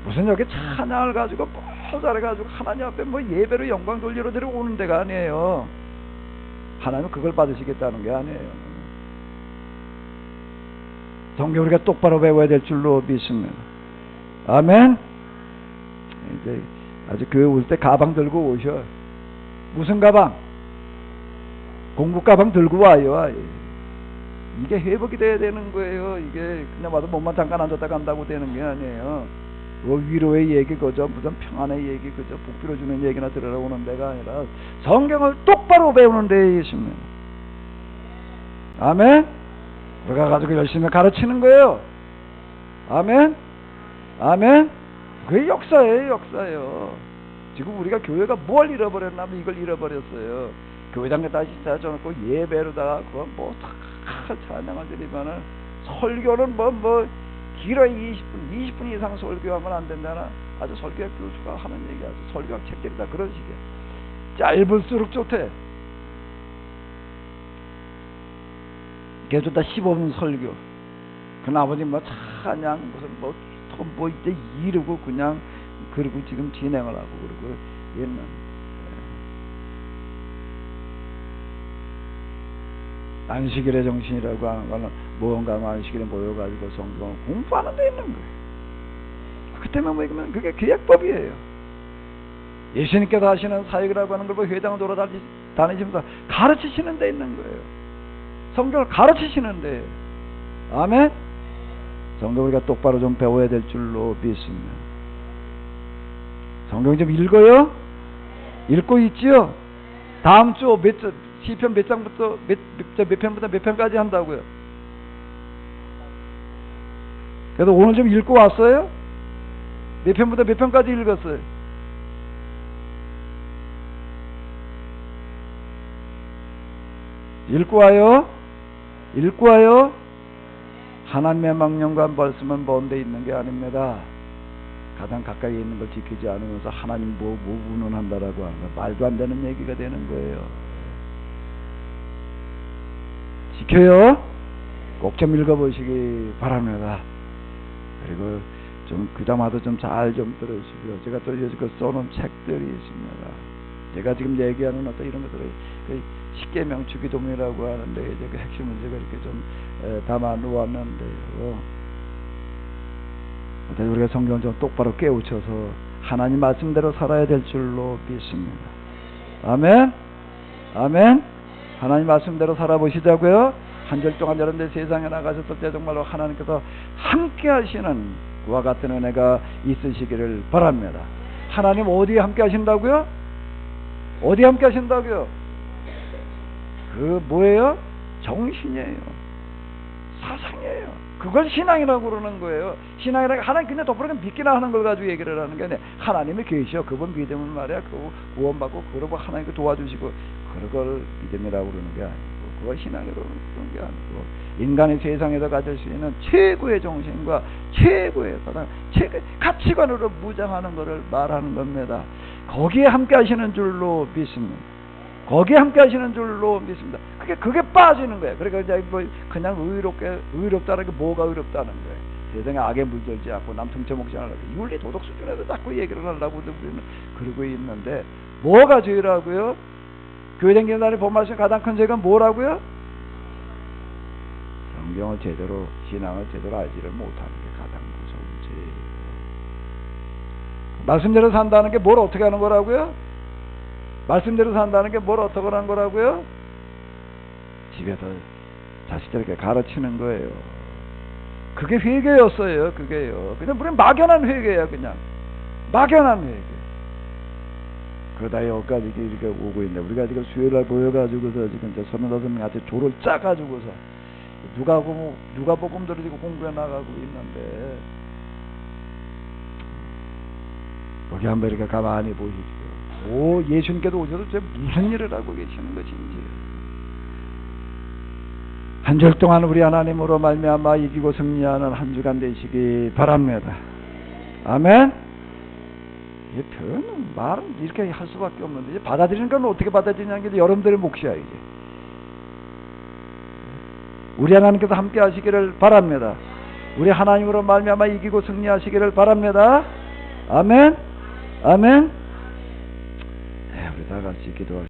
무슨 여기 찬양을 가지고 잘해가지고 하나님 앞에 뭐 예배로 영광 돌리러 오는 데가 아니에요. 하나님은 그걸 받으시겠다는 게 아니에요. 성경 우리가 똑바로 배워야 될 줄로 믿습니다. 아멘? 이제 아주 교회 올 때 가방 들고 오셔. 무슨 가방? 공부 가방 들고 와요. 이게 회복이 돼야 되는 거예요. 이게 그냥 와서 몸만 잠깐 앉았다 간다고 되는 게 아니에요. 위로의 얘기 그저 무슨 평안의 얘기 그저 복비로 주는 얘기나 들으라고 오는 데가 아니라 성경을 똑바로 배우는 데에 있습니다. 아멘. 우리가 가지고 열심히 가르치는 거예요. 아멘. 아멘. 그게 역사예요. 역사예요. 지금 우리가 교회가 뭘 잃어버렸냐면 이걸 잃어버렸어요. 교회당에 다시 찾아놓고 예배로다가 그건 다 찬양을 드리면은 설교는 길어 20분 이상 설교하면 안 된다나 아주 설교학 교수가 하는 얘기 아주 설교학 책들이 다 그런 식이야. 짧을수록 좋대. 걔도 다 15분 설교. 그 나머지 찬양 무슨 이제 이르고 그냥 그리고 지금 진행을 하고 그러고 있는. 안식일의 정신이라고 하는 거는 무언가 안식일에 모여가지고 성경을 공부하는 데 있는 거예요. 그 때문에 그게 규약법이에요. 예수님께서 하시는 사역이라고 하는 걸 회당을 돌아다니시면서 가르치시는 데 있는 거예요. 성경을 가르치시는 데. 아멘. 성경 우리가 똑바로 좀 배워야 될 줄로 믿습니다. 성경 좀 읽어요? 읽고 있지요? 다음 주 시편 몇 장부터 몇 편부터 몇 편까지 한다고요? 그래도 오늘 좀 읽고 왔어요? 몇 편부터 몇 편까지 읽었어요? 읽고 와요? 읽고 와요? 하나님의 명령과 말씀은 먼 데 있는 게 아닙니다. 가장 가까이 있는 걸 지키지 않으면서 하나님 무문한다라고 하는 거 말도 안 되는 얘기가 되는 거예요. 지켜요? 꼭 좀 읽어보시기 바랍니다. 그리고 좀 그다마도 좀 잘 좀 들으시고요. 제가 또 여지껏 써놓은 책들이 있습니다. 제가 지금 얘기하는 어떤 이런 것들을 십계명 주기도문이라고 하는데 이제 그 핵심을 제가 이렇게 좀 담아 놓았는데요. 우리가 성경을 좀 똑바로 깨우쳐서 하나님 말씀대로 살아야 될 줄로 믿습니다. 아멘. 아멘. 하나님 말씀대로 살아보시자고요. 한 절 동안 여러분들 세상에 나가셨을 때 정말로 하나님께서 함께 하시는 그와 같은 은혜가 있으시기를 바랍니다. 하나님 어디에 함께 하신다고요? 어디에 함께 하신다고요? 그 뭐예요? 정신이에요. 사상이에요. 그걸 신앙이라고 그러는 거예요. 신앙이라고 하나님 그냥 덮어놓고 믿기나 하는 걸 가지고 얘기를 하는 게 아니라 하나님이 계셔. 그분 믿으면 말이야. 그거 구원받고 그러고 하나님께 도와주시고 그걸 믿음이라고 그러는 게 아니고 그걸 신앙이라고 그러는 게 아니고 인간이 세상에서 가질 수 있는 최고의 정신과 최고의 사랑, 가치관으로 무장하는 것을 말하는 겁니다. 거기에 함께 하시는 줄로 믿습니다. 거기에 함께 하시는 줄로 믿습니다. 그게 빠지는 거예요. 그러니까 이제 그냥 의롭다는 게 뭐가 의롭다는 거예요. 세상에 악에 물들지 않고 남 등쳐먹지 않으려고 윤리 도덕 수준에서 자꾸 얘기를 하려고 우리는 그러고 있는데 뭐가 죄라고요? 교회 다니는 날에 본말씀 가장 큰 죄가 뭐라고요? 성경을 제대로 신앙을 제대로 알지를 못하는 게 가장 무서운 죄예요. 말씀대로 산다는 게 뭘 어떻게 하는 거라고요? 말씀대로 산다는 게 뭘 어떻게 하는 거라고요? 집에서 자식들에게 가르치는 거예요. 그게 회개였어요. 그게요. 그냥 우리 막연한 회개야. 그냥 막연한 회개. 그러다 여기까지 이렇게 오고 있네. 우리가 지금 수요일날 모여가지고서 지금 35명한테 조를 짜가지고서 누가복음들을 지금 공부해 나가고 있는데 여기 한번 이렇게 가만히 보시죠. 예수님께도 오셔서 무슨 일을 하고 계시는 것인지. 한 절 동안 우리 하나님으로 말미암아 이기고 승리하는 한 주간 되시기 바랍니다. 아멘. 이 표현은 말은 이렇게 할 수밖에 없는데 이제 받아들이는 건 어떻게 받아들이냐는 게 여러분들의 몫이야. 이제 우리 하나님께서 함께 하시기를 바랍니다. 우리 하나님으로 말미암아 이기고 승리하시기를 바랍니다. 아멘. 아멘. 네, 우리 다 같이 기도하시죠.